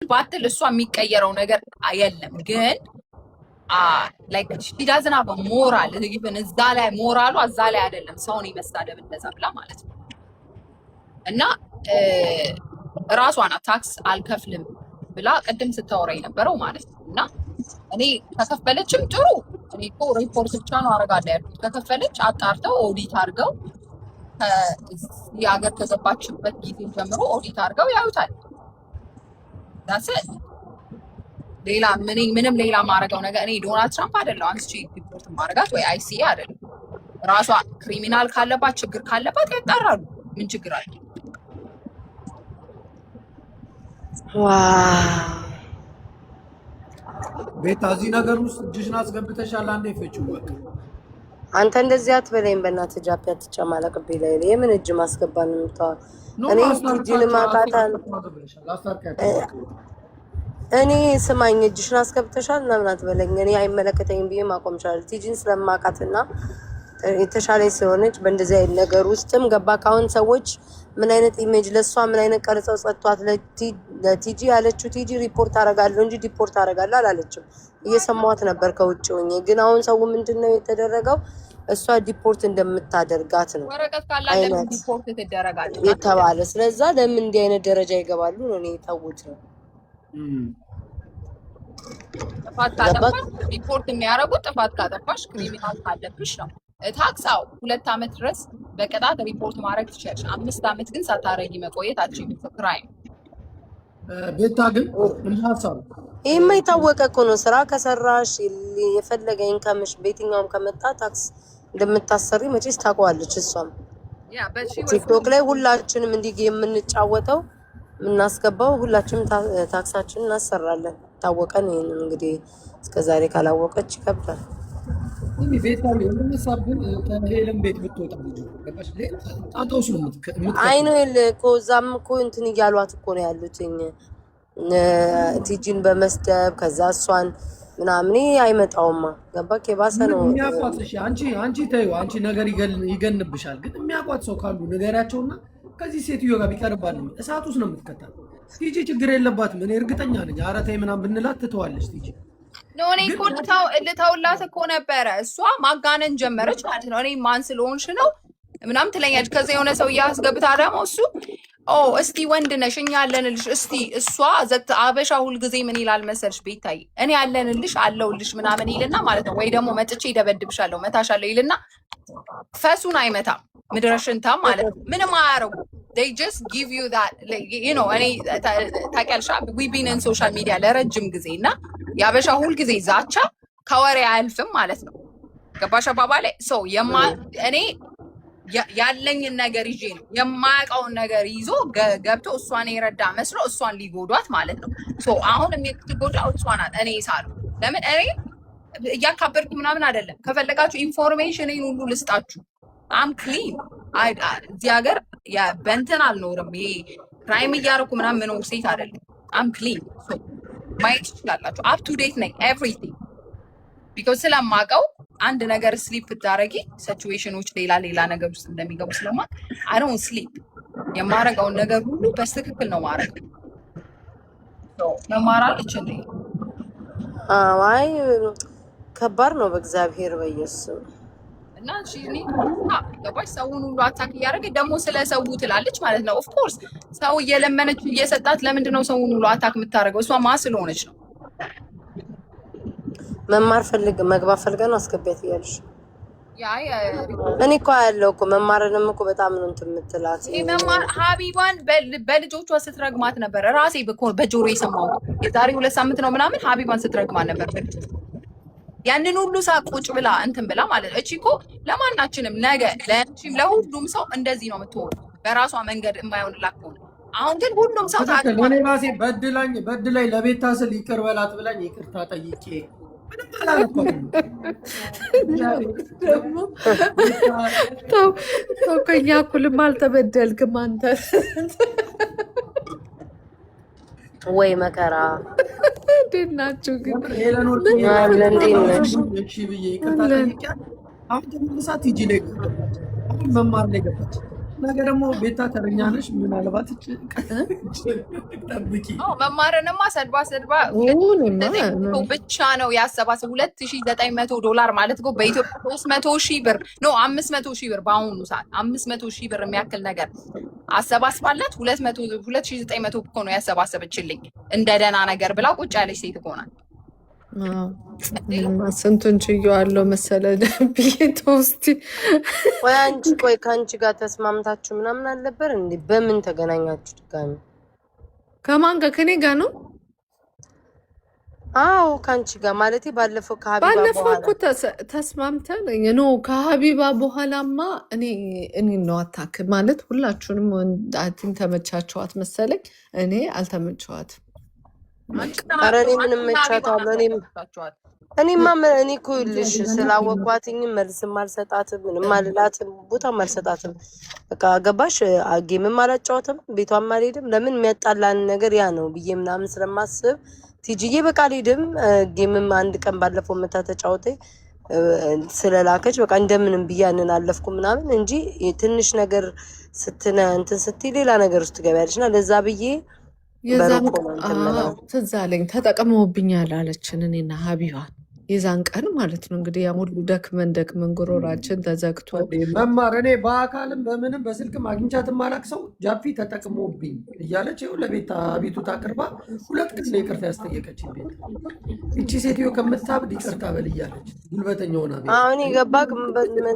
ባትል እሷ የሚቀየረው ነገር የለም ግን like she doesn't have a moral even እዛ ላይ ሞራሉ እዛ ላይ አይደለም ሰውን ይመስዳደብ እንደዛ ብላ ማለት ነው እና ራሷን ታክስ አልከፍልም ብላ ቀደም ስታወራ የነበረው ማለት ነው እና እኔ ተከፈለችም ጥሩ እኔ እኮ ሪፖርት ብቻ ነው አረጋለሁ ያልኩት ከከፈለች አጣርተው ኦዲት አድርገው የሀገር ከገባችበት ጊዜ ጀምሮ ኦዲት አድርገው ያዩታል that's it ሌላ ምንም ሌላ ማረጋው ነገር እኔ ዶናልድ ትራምፕ አይደለም አንስቺ ሪፖርት ማረጋት ወይ አይሲኤ አይደለም ራሷ ክሪሚናል ካለባት ችግር ካለባት ያጣራሉ ምን ችግር አለ ቤታ እዚህ ነገር ውስጥ እጅሽን አስገብተሻል አንዴ ፈጭው በቃ አንተ እንደዚህ አትበለኝ በእናትህ ጃፒ አትጨማለቅብኝ ላይ የምን እጅ ማስገባን ነው እኔ እጅን ማቃታን እኔ ስማኝ እጅሽን አስገብተሻል ምናምን አትበለኝ እኔ አይመለከተኝም ብዬ ማቆም ይችላል ቲጂን ስለማቃትና የተሻለች ስለሆነች በእንደዚህ አይነት ነገር ውስጥም ገባ ካሁን ሰዎች ምን አይነት ኢሜጅ ለሷ ምን አይነት ቀርጸው ጸጥቷት ለቲጂ ያለችው ቲጂ ሪፖርት አረጋለሁ እንጂ ዲፖርት አረጋለሁ አላለችም እየሰማዋት ነበር ከውጭ ሆኜ ግን አሁን ሰው ምንድነው የተደረገው እሷ ዲፖርት እንደምታደርጋት ነው ወረቀት ካላለ ዲፖርት ትደረጋለች የተባለ ስለዛ ለምን እንዲህ አይነት ደረጃ ይገባሉ ነው እኔ ታውት ነው ጥፋት ካጠፋሽ ሪፖርት የሚያደርጉት ጥፋት ካጠፋሽ ክሪሚናል ካለብሽ ነው ታክሳው 2 አመት ድረስ በቀጣት ሪፖርት ማድረግ ትችላለሽ 5 አመት ግን ሳታረጊ መቆየት አትችይም ክራይም ቤታ ግን እንታሳው ይሄማ የታወቀ እኮ ነው ስራ ከሰራሽ የፈለገ ኢንካምሽ በየትኛውም ከመጣ ታክስ እንደምታሰሪ መቼስ ታውቀዋለች እሷም ቲክቶክ ላይ ሁላችንም እንዲህ የምንጫወተው ምናስገባው ሁላችንም ታክሳችንን እናሰራለን ታወቀን ይሄን እንግዲህ እስከዛሬ ካላወቀች ይከብዳል ቤታ ለምሳብን ከሄለም ቤት ብትወጣ ገባሽ ታውስ ነው አይ ነው ለኮዛም እኮ እንትን ይያሏት እኮ ነው ያሉትኝ ቲጂን በመስደብ ከዛ እሷን ምናምን አይመጣውማ ገባክ የባሰ ነው የሚያቋጥሽ አንቺ ተይው አንቺ ነገር ይገንብሻል ግን የሚያቋጥ ሰው ካሉ ነገራቸውና ከዚህ ሴትዮ ጋር ቢቀርባል እሳት ውስጥ ነው የምትከታው ቲጂ ችግር የለባትም እኔ እርግጠኛ ነኝ አረታይ ምናምን ብንላት ትተዋለች ቲጂ ኖኔ ኮልታው ልታውላት እኮ ነበረ እሷ ማጋነን ጀመረች ማለት ነው እኔ ማን ስለሆንሽ ነው ምናምን ትለኛለች ከዛ የሆነ ሰው ያስገብታ ደግሞ እሱ እስቲ ወንድ ነሽ እኛ ያለንልሽ እስቲ እሷ ዘት አበሻ ሁሉ ጊዜ ምን ይላል መሰልሽ ቤታይ እኔ ያለንልሽ አለውልሽ ምናምን ይልና ማለት ነው ወይ ደግሞ መጥቼ ደበድብሻለሁ መታሻለሁ ይልና ፈሱን አይመታም ምድረሽንታ ማለት ነው ምንም አያረጉ they just give you that like, you know እኔ ታውቂያለሽ we've been in social media ለረጅም ጊዜና ያበሻ ሁሉ ጊዜ ዛቻ ከወሬ አያልፍም ማለት ነው ገባሽ አባባሌ ሶ እኔ ያለኝን ነገር ይዤ ነው የማያውቀውን ነገር ይዞ ገብቶ እሷን የረዳ መስሎ እሷን ሊጎዷት ማለት ነው ሶ አሁን የምትጎዳው እሷ ናት እኔ ሳሉ ለምን እኔ እያካበድኩ ምናምን አይደለም ከፈለጋችሁ ኢንፎርሜሽን ሁሉ ልስጣችሁ አም ክሊን እዚህ ሀገር በእንትን አልኖርም ይሄ ክራይም እያደረኩ ምናምን ምኖር ሴት አይደለም አም ክሊን ማየት ትችላላችሁ አፕ ቱ ዴት ነኝ ኤቭሪቲንግ ቢኮዝ ስለማውቀው አንድ ነገር ስሊፕ ብታረጊ ሲቹዌሽኖች ሌላ ነገር ውስጥ እንደሚገቡ ስለማውቅ አይ ዶንት ስሊፕ የማረጋውን ነገር ሁሉ በትክክል ነው ማረግ ለማራለች እንዴ አይ ከባድ ነው በእግዚአብሔር በኢየሱስ እና ሺኒ ገባሽ ሰውን ሁሉ አታክ እያደረገ ደግሞ ስለ ሰው ትላለች ማለት ነው ኦፍ ኮርስ ሰው እየለመነች እየሰጣት ለምንድን ነው ሰውን ሁሉ አታክ የምታደርገው እሷ ማ ስለሆነች ነው መማር መግባት ፈልገን አስገቢያት እያልሽ እኔ እኮ ያለው እኮ መማርንም እኮ በጣም ነው እንትን የምትላት መማር ሀቢባን በልጆቿ ስትረግማት ነበር ራሴ በጆሮ የሰማሁት የዛሬ 2 ሳምንት ነው ምናምን ሀቢባን ስትረግማት ነበር ያንን ሁሉ ሳቁጭ ብላ እንትን ብላ ማለት እቺ እኮ ለማናችንም ነገ ለእንቺም ለሁሉም ሰው እንደዚህ ነው የምትሆን በራሷ መንገድ የማይሆንላት ከሆነ አሁን ግን ሁሉም ሰው ታውቃለህ እኔ ራሴ በድላይ ለቤታ ስል ይቅር በላት ብላኝ ይቅርታ ጠይቄ ምንም አላልኩም ተው ከኛ እኩልም አልተበደልክም አንተ ወይ መከራ እንዴት ናችሁ ግን እሺ ብዬ ይቅርታ ጠይቄ አሁን ተመልሳ ቲጂ ላይ መማር ላይ ገባች ነገ ደግሞ ቤታ ተረኛ ነሽ። ምናልባት ጠብቂ። መማርንማ ሰድባ ብቻ ነው ያሰባሰብ $2,900 ማለት ነው። በኢትዮጵያ 300,000 ብር ነው 500,000 ብር በአሁኑ ሰዓት 500,000 ብር የሚያክል ነገር አሰባስባላት 2,900 እኮ ነው ያሰባሰበችልኝ። እንደ ደህና ነገር ብላ ቁጭ ያለች ሴት እኮ ናት። ስንቱን ችዬዋለሁ መሰለ ብዬ ተውስቲ። ቆይ ከአንቺ ጋር ተስማምታችሁ ምናምን አልነበር እንዴ? በምን ተገናኛችሁ ድጋሚ? ከማን ጋር? ከኔ ጋር ነው? አዎ ከአንቺ ጋር ማለቴ ባለፈው ከሀቢባ ባለፈው እኮ ተስማምተን ኖ ከሀቢባ በኋላማ እኔ ነው አታክ ማለት ሁላችሁንም አቲን ተመቻቸዋት መሰለኝ። እኔ አልተመቸዋትም። ኧረ እኔ ምንም መቻታለሁ። እኔማ እኔ እኮ ይኸውልሽ ስላወኳትኝ መልስም አልሰጣትም፣ ምንም አልላትም፣ ቦታም አልሰጣትም። በቃ ገባሽ? ጌምም አላጫወትም፣ ቤቷም አልሄድም። ለምን የሚያጣላን ነገር ያ ነው ብዬ ምናምን ስለማስብ ቲጂዬ በቃ አልሄድም። ጌምም አንድ ቀን ባለፈው መታ ተጫወተኝ ስለላከች በቃ እንደምንም ብዬ ያንን አለፍኩ ምናምን እንጂ ትንሽ ነገር እንትን ስትይ ሌላ ነገር ውስጥ ትገቢያለሽ እና ለዛ ብዬ የዛን ትዝ አለኝ ተጠቅመውብኛል አለችን እኔና ሀቢባን የዛን ቀን ማለት ነው። እንግዲህ ያ ሁሉ ደክመን ጉሮሯችን ተዘግቶ መማር እኔ በአካልም በምንም በስልክም አግኝቻት ማላክ ሰው ጃፊ ተጠቅሞብኝ እያለች ይኸው ለቤት አቤቱታ አቅርባ 2 ቀን ነው ይቅርታ ያስጠየቀች። ቤት እቺ ሴትዮ ከምታብድ ይቅርታ በል እያለች ጉልበተኛ ሆና ቤት አሁን የገባክ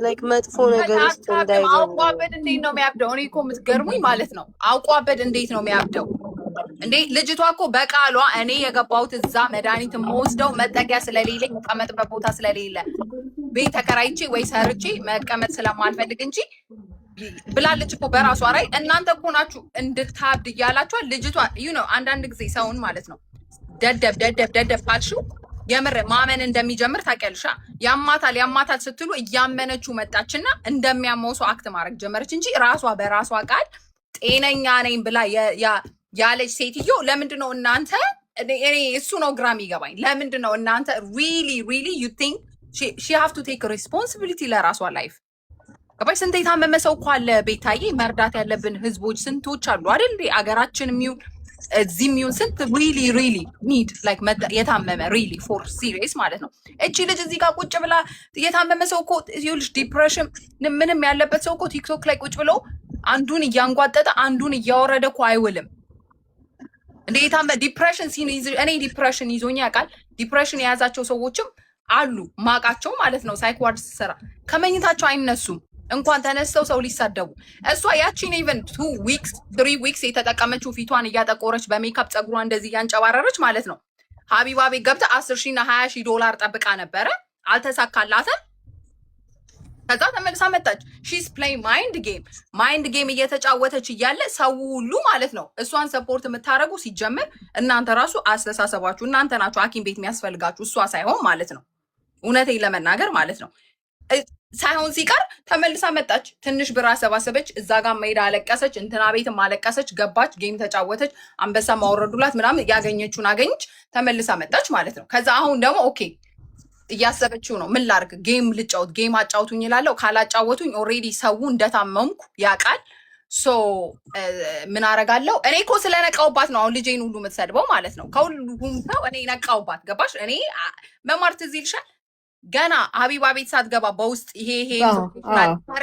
ላይክ መጥፎ ነገር ውስጥ እንዳይገባ። አውቋበድ እንዴት ነው የሚያብደው? እኔ እኮ የምትገርሙኝ ማለት ነው አውቋበድ እንዴት ነው የሚያብደው እንዴ? ልጅቷ እኮ በቃሏ እኔ የገባሁት እዛ መድኃኒት የምወስደው መጠጊያ ስለሌለኝ መቀመጥበት ቦታ ስለሌለ ቤት ተከራይቼ ወይ ሰርቼ መቀመጥ ስለማልፈልግ እንጂ ብላለች እኮ በራሷ ራይ። እናንተ እኮ ናችሁ እንድታብድ እያላችኋል ልጅቷ። አንዳንድ ጊዜ ሰውን ማለት ነው ደደብ ካልሽው የምር ማመን እንደሚጀምር ታውቂያለሽ። ያማታል ስትሉ እያመነችው መጣችና እንደሚያመው ሰው አክት ማድረግ ጀመረች እንጂ ራሷ በራሷ ቃል ጤነኛ ነኝ ብላ ያለች ሴትዮ ለምንድን ነው እናንተ እሱ ነው ግራ የሚገባኝ። ለምንድን ነው እናንተ ሪሊ ዩ ቲንክ ሺ ሃቭ ቱ ቴክ ሪስፖንሲቢሊቲ ለራሷ ላይፍ? ገባሽ? ስንት የታመመ ሰው እኮ አለ ቤታዬ። መርዳት ያለብን ህዝቦች ስንቶች አሉ አይደል? አገራችን የሚሆን እዚህ የሚሆን ስንት ሪሊ ኒድ ላይክ የታመመ ሪሊ ፎር ሲሪየስ ማለት ነው። እቺ ልጅ እዚህ ጋር ቁጭ ብላ የታመመ ሰው እኮ ይኸውልሽ ዲፕሬሽን ምንም ያለበት ሰው እኮ ቲክቶክ ላይ ቁጭ ብለው አንዱን እያንጓጠጠ አንዱን እያወረደ እኮ አይውልም። እንዴት ዲፕሬሽን እኔ ዲፕሬሽን ይዞኝ ያውቃል። ዲፕሬሽን የያዛቸው ሰዎችም አሉ ማቃቸው ማለት ነው። ሳይኮዋርድ ስራ ከመኝታቸው አይነሱም እንኳን ተነስተው ሰው ሊሳደቡ። እሷ ያቺን ኢቨን 2 ዊክስ 3 ዊክስ የተጠቀመችው ፊቷን እያጠቆረች በሜካፕ ፀጉሯ እንደዚህ እያንጨባረረች ማለት ነው። ሀቢባ ቤት ገብታ 10,000 እና 20,000 ዶላር ጠብቃ ነበረ፣ አልተሳካላትም። ከዛ ተመልሳ መጣች። ሺስ ፕሌይ ማይንድ ጌም እየተጫወተች እያለ ሰው ሁሉ ማለት ነው እሷን ሰፖርት የምታደርጉ ሲጀምር እናንተ ራሱ አስተሳሰባችሁ እናንተ ናችሁ ሐኪም ቤት የሚያስፈልጋችሁ እሷ ሳይሆን ማለት ነው። እውነቴን ለመናገር ማለት ነው ሳይሆን ሲቀር ተመልሳ መጣች። ትንሽ ብር አሰባሰበች። እዛ ጋር ሜዳ አለቀሰች፣ እንትና ቤትም አለቀሰች፣ ገባች፣ ጌም ተጫወተች፣ አንበሳ ማወረዱላት ምናምን፣ ያገኘችውን አገኘች፣ ተመልሳ መጣች ማለት ነው። ከዛ አሁን ደግሞ ኦኬ እያሰበችው ነው። ምን ላርግ? ጌም ልጫወት፣ ጌም አጫውቱኝ ይላለሁ። ካላጫወቱኝ ኦልሬዲ ሰው እንደታመምኩ ያውቃል። ሶ ምን አረጋለሁ? እኔ እኮ ስለነቃውባት ነው አሁን ልጄን ሁሉ የምትሰድበው ማለት ነው። ከሁሉም ሰው እኔ ነቃውባት። ገባሽ? እኔ መማር ትዝ ይልሻል ገና ሀቢባ ቤት ሳትገባ በውስጥ ይሄ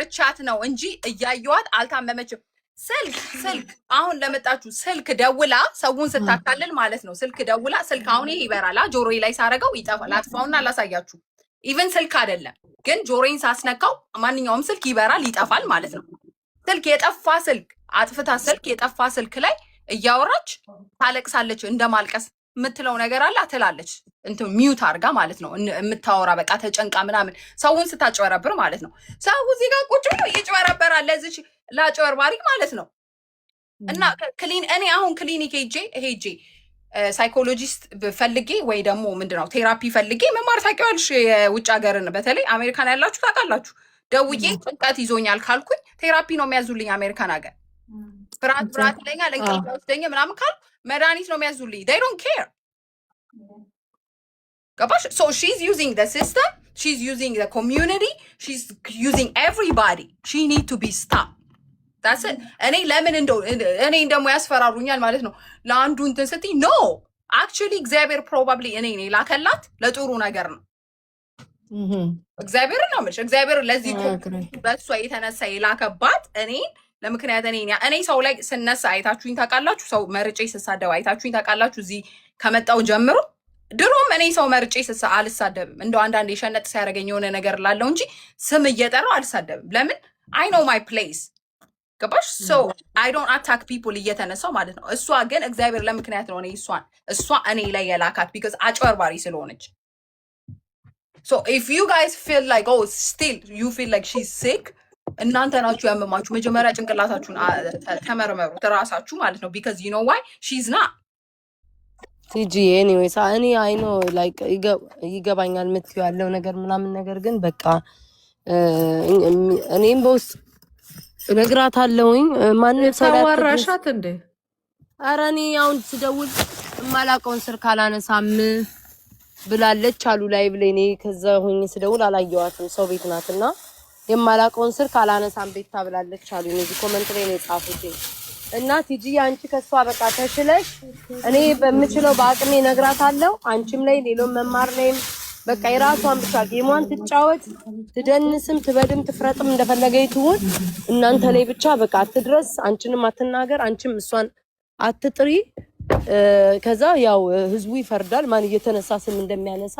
ርቻት ነው እንጂ እያየዋት አልታመመችም። ስልክ አሁን ለመጣችሁ ስልክ ደውላ ሰውን ስታካልል ማለት ነው። ስልክ ደውላ ስልክ አሁን ይሄ ይበራላ ጆሮዬ ላይ ሳረገው ይጠፋል። አጥፋውና ላሳያችሁ። ኢቨን ስልክ አይደለም ግን ጆሮዬን ሳስነካው ማንኛውም ስልክ ይበራል ይጠፋል ማለት ነው። ስልክ የጠፋ ስልክ አጥፍታ ስልክ የጠፋ ስልክ ላይ እያወራች ታለቅሳለች። እንደማልቀስ የምትለው ነገር አለ ትላለች። እንትን ሚዩት አድርጋ ማለት ነው የምታወራ በቃ ተጨንቃ ምናምን ሰውን ስታጭበረብር ማለት ነው። ሰው እዚህ ጋር ቁጭ ብሎ ይጭበረበራል ለዚች ላጭበርባሪ ማለት ነው። እና እኔ አሁን ክሊኒክ ሄጄ ሳይኮሎጂስት ፈልጌ ወይ ደግሞ ምንድነው ቴራፒ ፈልጌ መማር ታውቂዋለሽ። የውጭ ሀገርን በተለይ አሜሪካን ያላችሁ ታውቃላችሁ። ደውዬ ጭንቀት ይዞኛል ካልኩኝ ቴራፒ ነው የሚያዙልኝ አሜሪካን ሀገር። ፍርሃት ይለኛል እንቅልፍ ወስደኝ ምናምን ካልኩ መድኃኒት ነው የሚያዙልኝ። they don't care ገባሽ? so she's using the system, she's using the community, she's using everybody. She need to be stopped. ታስ እኔ ለምን እንደው እኔ ደግሞ ያስፈራሩኛል ማለት ነው። ለአንዱ እንትን ስትይ ኖ አክቹሊ እግዚአብሔር ፕሮባብሊ እኔ ላከላት ለጥሩ ነገር ነው። እግዚአብሔር ነው የምልሽ። እግዚአብሔር ለዚህ በሷ የተነሳ የላከባት እኔ ለምክንያት እኔ ሰው ላይ ስነሳ አይታችሁኝ ታውቃላችሁ። ሰው መርጬ ስሳደብ አይታችሁኝ ታውቃላችሁ። እዚህ ከመጣው ጀምሮ ድሮም እኔ ሰው መርጬ አልሳደብም። እንደው አንዳንድ የሸነጥ ሲያደርገኝ የሆነ ነገር ላለው እንጂ ስም እየጠራው አልሳደብም። ለምን አይ ኖ ማይ ፕሌስ ገባሽ? ሶ አይ ዶንት አታክ ፒፕል እየተነሳው ማለት ነው። እሷ ግን እግዚአብሔር ለምክንያት ነው እሷ እኔ ላይ የላካት ቢካዝ አጭበርባሪ ስለሆነች። ሶ ኢፍ ዩ ጋይስ ፊል ላይክ ኦ ስቲል ዩ ፊል ላይክ ሺ ሲክ እናንተ ናችሁ ያመማችሁ። መጀመሪያ ጭንቅላታችሁን ተመርመሩት ራሳችሁ ማለት ነው። ቢካዝ ዩ ኖ ዋይ ሺዝ ናት ቲጂ ኤኒዌይስ እኔ አይ ኖ ላይክ ይገባኛል የምትይው ያለው ነገር ምናምን ነገር ግን በቃ እኔም በውስጥ እነግራታለሁኝ። ማንም ሰው ታዋራሻት እንዴ? ኧረ እኔ አሁን ስደውል የማላውቀውን ስልክ አላነሳም ብላለች አሉ ላይ ብለኝ እኔ ከዛ ሆኜ ስደውል አላየዋትም። ሰው ቤት ናትና የማላውቀውን ስልክ አላነሳም ቤት ታብላለች አሉ። እዚህ ኮሜንት ላይ ነው የጻፉት። እና ቲጂ አንቺ ከሷ በቃ ተሽለሽ እኔ በምችለው በአቅሜ እነግራታለሁ። አንቺም ላይ ሌሎም መማር ነይም በቃ የራሷን ብቻ ጌሟን ትጫወት፣ ትደንስም፣ ትበድም፣ ትፍረጥም እንደፈለገ ይትሁን። እናንተ ላይ ብቻ በቃ አትድረስ። አንቺንም አትናገር፣ አንቺም እሷን አትጥሪ። ከዛ ያው ህዝቡ ይፈርዳል ማን እየተነሳ ስም እንደሚያነሳ።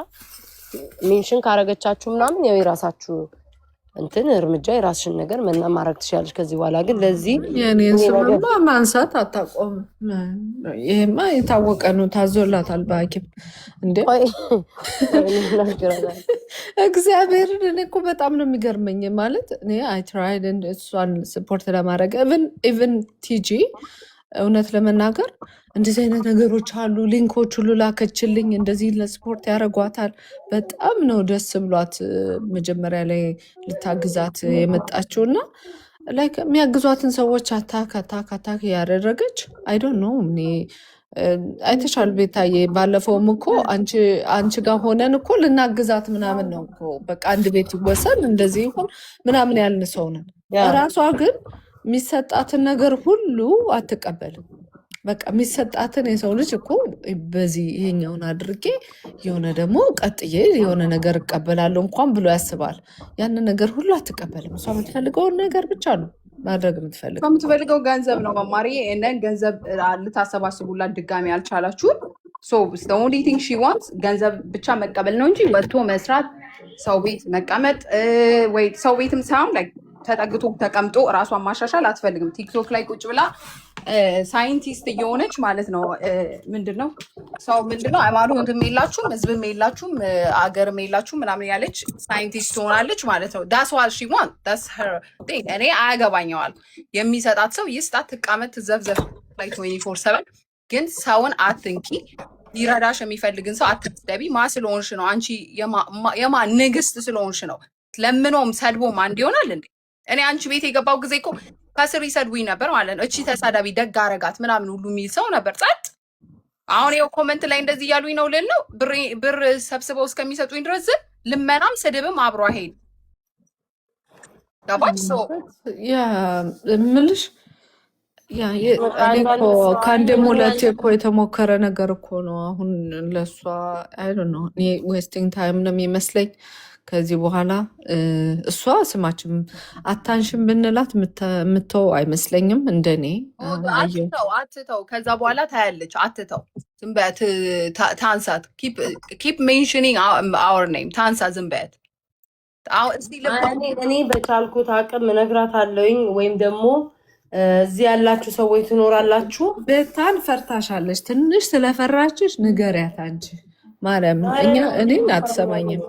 ሜንሽን ካረገቻችሁ ምናምን ያው የራሳችሁ እንትን እርምጃ የራስሽን ነገር ማድረግ ትችላለሽ። ከዚህ በኋላ ግን ለዚህ የኔን ስምማ ማንሳት አታቆም። ይሄማ የታወቀ ነው፣ ታዞላታል በሐኪም እንዴ። እግዚአብሔርን እኔ እኮ በጣም ነው የሚገርመኝ ማለት እኔ አይ ትራይድ እሷን ስፖርት ለማድረግ ኢቨን ቲጂ እውነት ለመናገር እንደዚህ አይነት ነገሮች አሉ። ሊንኮች ሁሉ ላከችልኝ። እንደዚህ ለስፖርት ያደርጓታል። በጣም ነው ደስ ብሏት መጀመሪያ ላይ ልታግዛት የመጣችው እና ላይክ የሚያግዟትን ሰዎች አታክ ያደረገች አይ ዶንት ኖ እኔ አይተሻል ቤታዬ። ባለፈውም እኮ አንቺ ጋር ሆነን እኮ ልናግዛት ምናምን ነው እኮ በቃ አንድ ቤት ይወሰን እንደዚህ ይሁን ምናምን ያልን ሰው ነን። እራሷ ግን የሚሰጣትን ነገር ሁሉ አትቀበልም። በቃ የሚሰጣትን የሰው ልጅ እኮ በዚህ ይሄኛውን አድርጌ የሆነ ደግሞ ቀጥዬ የሆነ ነገር እቀበላለሁ እንኳን ብሎ ያስባል። ያንን ነገር ሁሉ አትቀበልም። እሷ የምትፈልገውን ነገር ብቻ ነው ማድረግ የምትፈልገው። የምትፈልገው ገንዘብ ነው መማሪ። ይሄንን ገንዘብ ልታሰባስቡላት ድጋሚ አልቻላችሁም። ሶ the only thing she wants ገንዘብ ብቻ መቀበል ነው እንጂ ወጥቶ መስራት፣ ሰው ቤት መቀመጥ ወይ ሰው ቤትም ሳይሆን like ተጠግቶ ተቀምጦ እራሷን ማሻሻል አትፈልግም። ቲክቶክ ላይ ቁጭ ብላ ሳይንቲስት እየሆነች ማለት ነው። ምንድነው ሰው ምንድነው ሃይማኖትም የላችሁም ህዝብም የላችሁም አገርም የላችሁም ምናምን ያለች ሳይንቲስት ትሆናለች ማለት ነው። ዳስ ዋት ሺ ዋንት ዳስ ሄር ቲንግ። እኔ አያገባኘዋል የሚሰጣት ሰው ይስጣት፣ ትቃመጥ፣ ትዘፍዘፍ ላይ 24/7 ግን ሰውን አትንቂ። ሊረዳሽ የሚፈልግን ሰው አትስደቢ። ማ ስለሆንሽ ነው አንቺ የማ ንግስት ስለሆንሽ ነው። ለምኖም ሰድቦም አንድ ይሆናል እንዴ? እኔ አንቺ ቤት የገባው ጊዜ እኮ ከስር ይሰድቡኝ ነበር ማለት ነው። እቺ ተሳዳቢ ደግ አረጋት ምናምን ሁሉ የሚል ሰው ነበር። ጸጥ። አሁን ይኸው ኮመንት ላይ እንደዚህ እያሉኝ ነው ልል ነው። ብር ሰብስበው እስከሚሰጡኝ ድረስ ልመናም ስድብም አብሮ አይሄድ። ገባች? ሰው ያ ምልሽ ከአንዴም ሁለቴ እኮ የተሞከረ ነገር እኮ ነው። አሁን ለእሷ አይ ዶንት ኖ እኔ ዌስቲንግ ታይም ነው የሚመስለኝ። ከዚህ በኋላ እሷ ስማችን አታንሽም ብንላት የምትተው አይመስለኝም። እንደኔ አትተው። ከዛ በኋላ ታያለች። አትተው፣ ዝም በያት፣ ታንሳት። ኪፕ ሜንሽኒንግ አወር ኔም፣ ታንሳ፣ ዝም በያት። እኔ በቻልኩት አቅም እነግራታለሁኝ። ወይም ደግሞ እዚህ ያላችሁ ሰዎች ትኖራላችሁ። ቤታን ፈርታሻለች። ትንሽ ስለፈራችሽ ንገሪያት አንቺ ማርያም እኔን አትሰማኝም።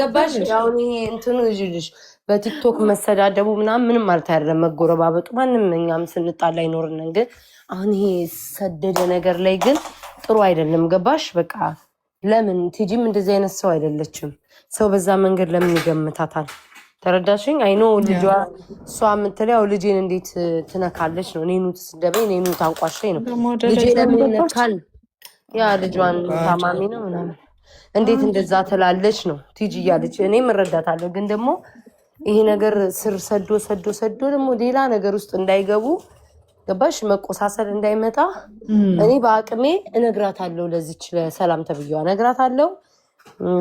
ገባሽ? አሁን ይሄ እንትኑ ይልሽ በቲክቶክ መሰዳደቡ ምንም ማለት አይደለም። መጎረባበጡ ማንም እኛም ስንጣላ ይኖርነን። ግን አሁን ይሄ ሰደደ ነገር ላይ ግን ጥሩ አይደለም። ገባሽ? በቃ ለምን ቲጂም እንደዚህ አይነት ሰው አይደለችም። ሰው በዛ መንገድ ለምን ይገምታታል? ተረዳሽኝ? አይኖ ልጇ እሷ የምትለው ልጄን እንዴት ትነካለች ነው። እኔኑ ትስደበኝ፣ እኔኑ ታንቋሸኝ ነው። ልጄ ለምን ይነካል? ያ ልጇን ታማሚ ነው ምናምን እንዴት እንደዛ ትላለች ነው ቲጂ እያለች። እኔም እረዳታለሁ። ግን ደግሞ ይሄ ነገር ስር ሰዶ ደግሞ ሌላ ነገር ውስጥ እንዳይገቡ ገባሽ? መቆሳሰል እንዳይመጣ እኔ በአቅሜ እነግራታለሁ። ለዚች ለሰላም ተብዬዋ እነግራታለሁ።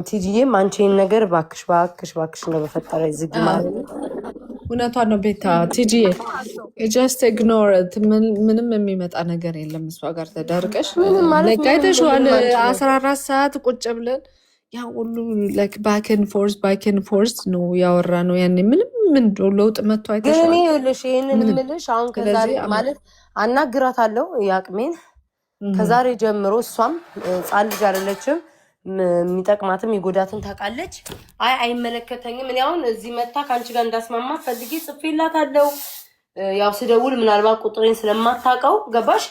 ቲጂዬም አንቺን ነገር ባክሽ ነው በፈጠረ ዝግ ማለት ነው። እውነቷን ነው ቤታ። ቲጂዬ ጀስት ኢግኖር። ምንም የሚመጣ ነገር የለም። እሷ ጋር ተዳርቀሽ አይተሽዋል። 14 ሰዓት ቁጭ ብለን ያ ሁሉ ባክን ፎርስ ነው ያወራ ነው። ያኔ ምንም ለውጥ መጥቶ አይተሽዋል። ግን እኔ ይኸውልሽ ይሄንን የምልሽ አሁን ከዛሬ ማለት አናግራታለሁ ያቅሜን። ከዛሬ ጀምሮ እሷም ጻል ልጅ አይደለችም፣ የሚጠቅማትም ይጎዳትን ታውቃለች። አይመለከተኝም። እኔ አሁን እዚህ መታ ከአንቺ ጋር እንዳስማማ ፈልጌ ጽፌላታለሁ። ያው ስደውል ምናልባት ቁጥሬን ስለማታውቀው ገባሽ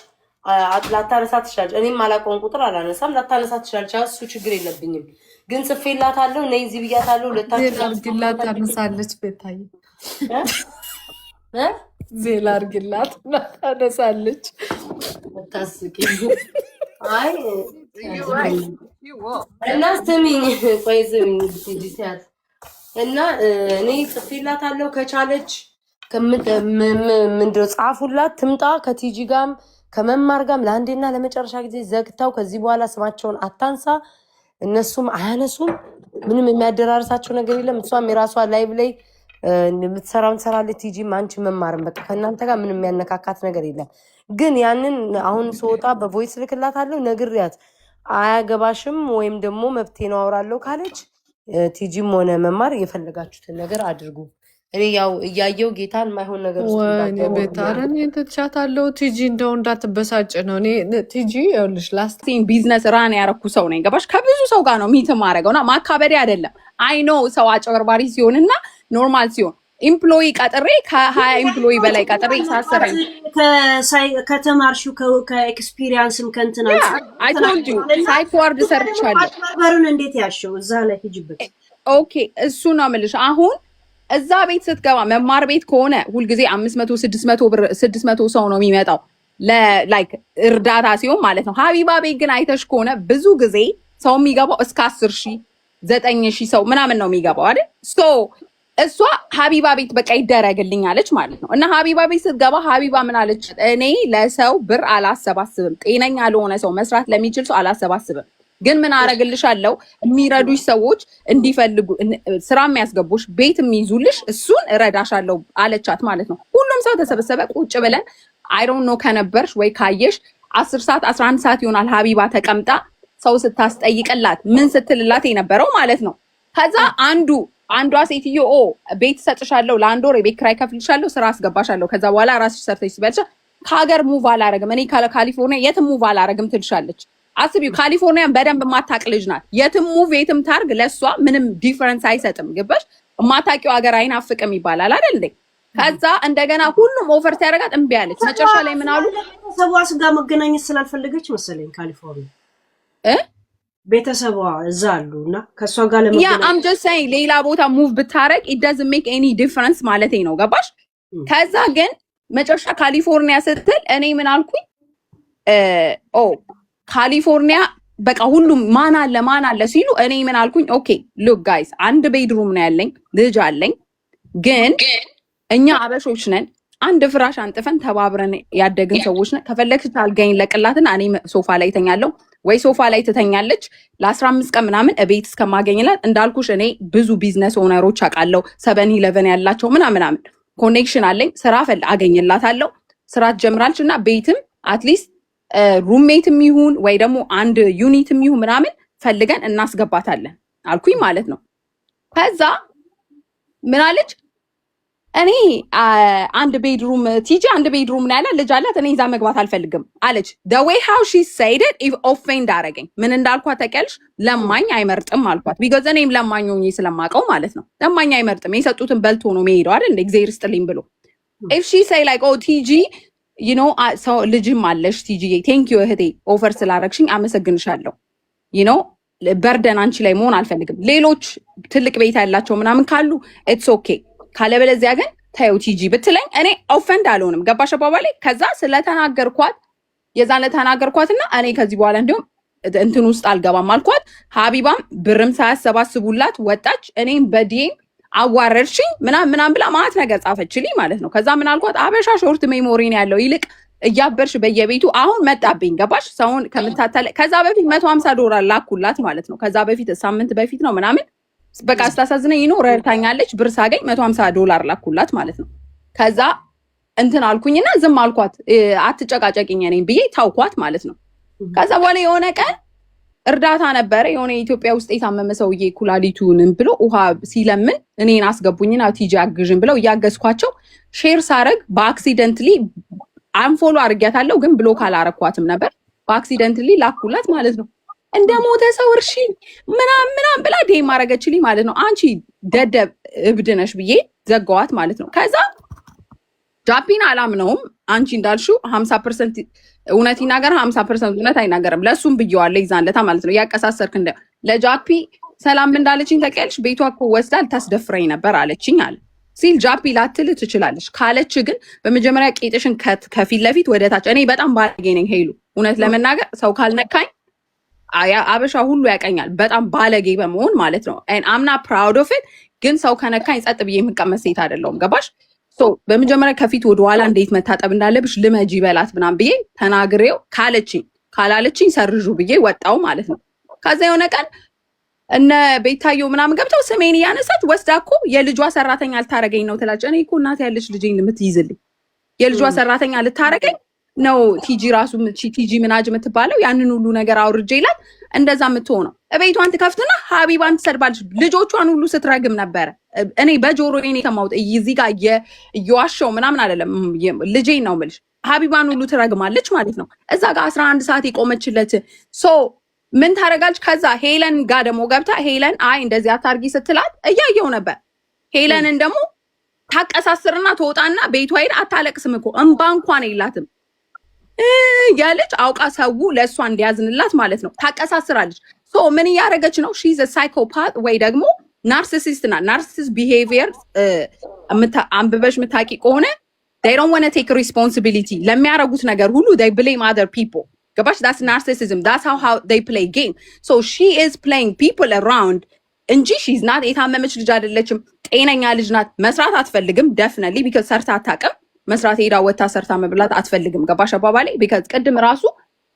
ላታነሳ ትችላለች። እኔም አላውቀውን ቁጥር አላነሳም። ላታነሳ ትችላለች። እሱ ችግር የለብኝም። ግን ጽፌላታለሁ። ነይ እዚህ ብያታለሁ። ሁለታችሁላት ታነሳለች። ቤታዬ ዜላ አድርጊላት ታነሳለች። ታስቂ አይ እና ስሚኝ፣ ቆይ ስሚኝ ሲያት እና እኔ ጽፌላታለሁ። ከቻለች ምንድነው ጻፉላት ትምጣ። ከቲጂ ጋርም ከመማር ጋርም ለአንዴና ለመጨረሻ ጊዜ ዘግታው ከዚህ በኋላ ስማቸውን አታንሳ። እነሱም አያነሱም። ምንም የሚያደራርሳቸው ነገር የለም። እሷም የራሷ ላይቭ ላይ የምትሰራውን ትሰራለች። ቲጂም አንቺ መማርም በቃ ከእናንተ ጋር ምንም የሚያነካካት ነገር የለም። ግን ያንን አሁን ስወጣ በቮይስ ልክላታለሁ። ነግሪያት አያገባሽም ወይም ደግሞ መብቴ ነው አወራለሁ ካለች ቲጂም ሆነ መማር የፈለጋችሁትን ነገር አድርጉ። እኔ ያው እያየው ጌታን ማይሆን ነገር ቤታረን ተቻታለው። ቲጂ እንደው እንዳትበሳጭ ነው። እኔ ቲጂ ይኸውልሽ ላስቲን ቢዝነስ ራን ያረኩ ሰው ነኝ ገባሽ? ከብዙ ሰው ጋር ነው ሚት ማረገውና ማካበዴ አይደለም። አይ ኖ ሰው አጭበርባሪ ሲሆንና ኖርማል ሲሆን ኢምፕሎይ ቀጥሬ ከ20 ኢምፕሎይ በላይ ቀጥሬ ሳሰረኝ ከተማርሽው ከኤክስፒሪየንስም ከእንትና አይ ቶልድ ዩ ሳይት ወርድ ሰርቻለሁ። አጭበርባሪውን እንዴት ያልሽው እዛ ላይ ሂጅበት። ኦኬ እሱ ነው የምልሽ። አሁን እዛ ቤት ስትገባ መማር ቤት ከሆነ ሁልጊዜ 500 600 ብር 600 ሰው ነው የሚመጣው ላይክ እርዳታ ሲሆን ማለት ነው። ሀቢባ ቤት ግን አይተሽ ከሆነ ብዙ ጊዜ ሰው የሚገባው እስከ 10,000 9,000 ሰው ምናምን ነው የሚገባው አይደል? ሶ እሷ ሀቢባ ቤት በቃ ይደረግልኝ አለች ማለት ነው። እና ሀቢባ ቤት ስትገባ ሀቢባ ምን አለች? እኔ ለሰው ብር አላሰባስብም፣ ጤነኛ ለሆነ ሰው መስራት ለሚችል ሰው አላሰባስብም። ግን ምን አረግልሻለሁ? የሚረዱሽ ሰዎች እንዲፈልጉ ስራ የሚያስገቡሽ ቤት የሚይዙልሽ እሱን እረዳሻለሁ አለቻት ማለት ነው። ሁሉም ሰው ተሰበሰበ። ቁጭ ብለን አይ ዶንት ኖ ከነበርሽ ወይ ካየሽ 10 ሰዓት 11 ሰዓት ይሆናል ሀቢባ ተቀምጣ ሰው ስታስጠይቅላት ምን ስትልላት የነበረው ማለት ነው። ከዛ አንዷ ሴትዮ ቤት ሰጥሻለሁ፣ ለአንድ ወር የቤት ኪራይ ከፍልሻለሁ፣ ስራ አስገባሻለሁ፣ ከዛ በኋላ ራስሽ ሰርተሽ ትበልሻ፣ ከሀገር ሙቭ አላረግም እኔ ካሊፎርኒያ የትም ሙቭ አላረግም ትልሻለች። አስቢው፣ ካሊፎርኒያን በደንብ የማታውቅ ልጅ ናት። የትም ሙቭ የትም ታርግ ለእሷ ምንም ዲፈረንስ አይሰጥም። ግበሽ የማታውቂው ሀገር አይናፍቅም ይባላል አይደል እንዴ? ከዛ እንደገና ሁሉም ኦፈር ሲያደርጋት እምቢ አለች። መጨረሻ ላይ ምን አሉ? ቤተሰቧ ጋር መገናኘት ስላልፈለገች መሰለኝ ካሊፎርኒያ ቤተሰቧ እዛ አሉ እና ከሷ ጋር ለመገናኘት አም ጀስት ሴይንግ ሌላ ቦታ ሙቭ ብታረግ ኢት ዳዝንት ሜክ ኤኒ ዲፈረንስ ማለቴ ነው። ገባሽ? ከዛ ግን መጨረሻ ካሊፎርኒያ ስትል እኔ ምን አልኩኝ? ካሊፎርኒያ በቃ ሁሉም ማን አለ ሲሉ እኔ ምን አልኩኝ? ኦኬ ሉክ ጋይስ አንድ ቤድሩም ነው ያለኝ፣ ልጅ አለኝ። ግን እኛ አበሾች ነን። አንድ ፍራሽ አንጥፈን ተባብረን ያደግን ሰዎች ነን። ከፈለግሽ አልጋኝ ለቅላትና እኔ ሶፋ ላይ ተኛለሁ ወይ ሶፋ ላይ ትተኛለች ለ15 ቀን ምናምን እቤት እስከማገኝላት። እንዳልኩሽ እኔ ብዙ ቢዝነስ ኦነሮች አውቃለሁ 7-11 ያላቸው ምናምን ኮኔክሽን አለኝ። ስራ አገኝላታለሁ፣ ስራ ትጀምራለች እና ቤትም አትሊስት ሩሜትም ይሁን ወይ ደግሞ አንድ ዩኒትም ይሁን ምናምን ፈልገን እናስገባታለን አልኩኝ ማለት ነው። ከዛ ምን አለች? እኔ አንድ ቤድሩም ቲጂ አንድ ቤድሩም ነው ያለ ልጅ አላት፣ እኔ እዛ መግባት አልፈልግም አለች። the way how she said it if offend አረገኝ። ምን እንዳልኳት ታውቂያለሽ? ለማኝ አይመርጥም አልኳት። ቢኮዝ እኔም ለማኝ ሆኜ ስለማውቀው ማለት ነው። ለማኝ አይመርጥም፣ የሰጡትን በልቶ ነው የሚሄደው አይደል እንደ እግዚአብሔር ይስጥልኝ ብሎ። if she say like oh ቲጂ you know ሰው ልጅም አለሽ ቲጂ thank you እህቴ ኦፈር ስላረግሽኝ አመሰግንሻለሁ you know በርደን አንቺ ላይ መሆን አልፈልግም። ሌሎች ትልቅ ቤት ያላቸው ምናምን ካሉ it's okay ካለበለዚያ ግን ታዩ ቲጂ ብትለኝ እኔ ኦፈንድ አልሆንም። ገባሽ አባባሌ? ከዛ ስለተናገርኳት የዛን ለተናገርኳትና እኔ ከዚህ በኋላ እንዲሁም እንትን ውስጥ አልገባም አልኳት። ሀቢባም ብርም ሳያሰባስቡላት ወጣች። እኔም በዲኤም አዋረድሽኝ ምናምን ብላ ማለት ነገር ጻፈችልኝ ማለት ነው። ከዛ ምን አልኳት አበሻ ሾርት ሜሞሪ ነው ያለው ይልቅ እያበርሽ በየቤቱ አሁን መጣብኝ ገባሽ ሰውን ከምታታለ ከዛ በፊት $150 ላኩላት ማለት ነው። ከዛ በፊት ሳምንት በፊት ነው ምናምን በቃ ስታሳዝነኝ ይኖር ረድታኛለች ብር ሳገኝ $150 ላኩላት ማለት ነው። ከዛ እንትን አልኩኝና ዝም አልኳት አትጨቃጨቂኝ ነኝ ብዬ ታውኳት ማለት ነው። ከዛ በኋላ የሆነ ቀን እርዳታ ነበረ የሆነ ኢትዮጵያ ውስጥ የታመመ ሰውዬ ኩላሊቱንም ብሎ ውሃ ሲለምን እኔን አስገቡኝና ቲጂ አግዥን ብለው እያገዝኳቸው ሼር ሳረግ በአክሲደንትሊ አንፎሎ አርጊያታለሁ ግን ብሎክ አላረኳትም ነበር። በአክሲደንትሊ ላኩላት ማለት ነው። እንደ ሞተ ሰው እርሺ ምናምን ብላ ዴም አረገችልኝ ማለት ነው። አንቺ ደደብ እብድ ነሽ ብዬ ዘጋዋት ማለት ነው። ከዛ ጃፒን አላምነውም አንቺ እንዳልሽው 50% እውነት ይናገር 50% እውነት አይናገርም። ለሱም ብየዋለሁ ይዛንለታ ማለት ነው። ያቀሳሰርክ እንደ ለጃፒ ሰላም እንዳለችኝ ተቀልሽ ቤቷ እኮ ወስዳ ልታስደፍረኝ ነበር አለችኝ አለ ሲል ጃፒ ላትል ትችላለች ካለች ግን በመጀመሪያ ቄጥሽን ከፊት ለፊት ወደ ታች እኔ በጣም ባለጌ ነኝ ሄሉ እውነት ለመናገር ሰው ካልነካኝ አበሻ ሁሉ ያቀኛል በጣም ባለጌ በመሆን ማለት ነው። አምና ፕራውድ ኦፍ ኢት ግን ሰው ከነካኝ ጸጥ ብዬ የምቀመጥ ሴት አይደለሁም ገባሽ? በመጀመሪያ ከፊት ወደ ኋላ እንዴት መታጠብ እንዳለብሽ ልመጂ በላት ምናምን ብዬ ተናግሬው ካላለችኝ ሰርዡ ብዬ ወጣው ማለት ነው። ከዛ የሆነ ቀን እነ ቤታየው ምናምን ገብተው ስሜን እያነሳች ወስዳ እኮ የልጇ ሰራተኛ ልታረገኝ ነው ትላለች። እኔ እኮ እናት ያለች ልጄን የምትይዝልኝ የልጇ ሰራተኛ ልታረገኝ ነው ቲጂ ራሱ ቲጂ ምናጅ የምትባለው ያንን ሁሉ ነገር አውርጄ ይላል እንደዛ የምትሆነው ቤቷን ትከፍትና ሀቢባን ትሰድባለች። ልጆቿን ሁሉ ስትረግም ነበረ። እኔ በጆሮዬ ነው የሰማሁት። እዚህ ጋር እየዋሸው ምናምን አይደለም ልጄን ነው የምልሽ። ሀቢባን ሁሉ ትረግማለች ማለት ነው። እዛ ጋር 11 ሰዓት የቆመችለት ምን ታደርጋለች? ከዛ ሄለን ጋር ደግሞ ገብታ ሄለን አይ እንደዚህ አታርጊ ስትላት እያየው ነበር። ሄለንን ደግሞ ታቀሳስርና ትወጣና ቤቷ ሄዳ አታለቅስም እኮ እንባ እንኳን የላትም ያለች አውቃ ሰው ለእሷ እንዲያዝንላት ማለት ነው ታቀሳስራለች። ምን እያደረገች ነው? ሺዝ ሳይኮፓት ወይ ደግሞ ናርሲሲስት ና ናርሲሲስት ቢሄቪየር አንብበሽ ምታቂ ከሆነ they don't want to take responsibility ለሚያረጉት ነገር ሁሉ they blame other people ገባሽ? that's narcissism, that's how they play game. so she is playing people around እንጂ she's not የታመመች ልጅ አይደለችም። ጤነኛ ልጅ ናት። መስራት አትፈልግም definitely because ሰርታ አታውቅም። መስራት ሄዳ ወታ ሰርታ መብላት አትፈልግም። ገባሽ አባባሌ? because ቅድም ራሱ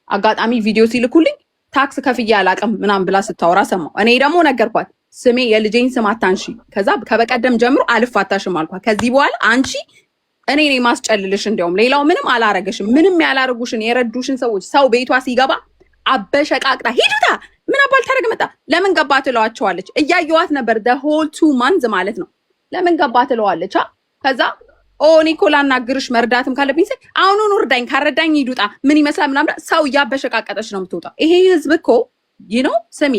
አጋጣሚ ቪዲዮ ሲልኩልኝ ታክስ ከፍዬ አላውቅም ምናምን ብላ ስታወራ ሰማሁ። እኔ ደግሞ ነገርኳት ስሜ የልጄን ስም አታንሺ፣ ከዛ ከበቀደም ጀምሮ አልፋታሽም አልኳት። ከዚህ በኋላ አንቺ እኔ ነኝ ማስጨልልሽ፣ እንዲያውም ሌላው ምንም አላረገሽም። ምንም ያላረጉሽን የረዱሽን ሰዎች ሰው ቤቷ ሲገባ አበሸቃቅጣ ሂዱታ ምን አባል ታረግ መጣ ለምን ገባ ትለዋቸዋለች። እያየዋት ነበር the whole 2 months ማለት ነው። ለምን ገባ ትለዋለች። ከዛ ኒኮላ ናግርሽ መርዳትም ካለብኝ ሰ አሁኑን እርዳኝ ካረዳኝ ይዱጣ ምን ይመስላል ምናምን ሰው እያበሸቃቀጠች ነው የምትወጣው። ይሄ ህዝብ እኮ ስሚ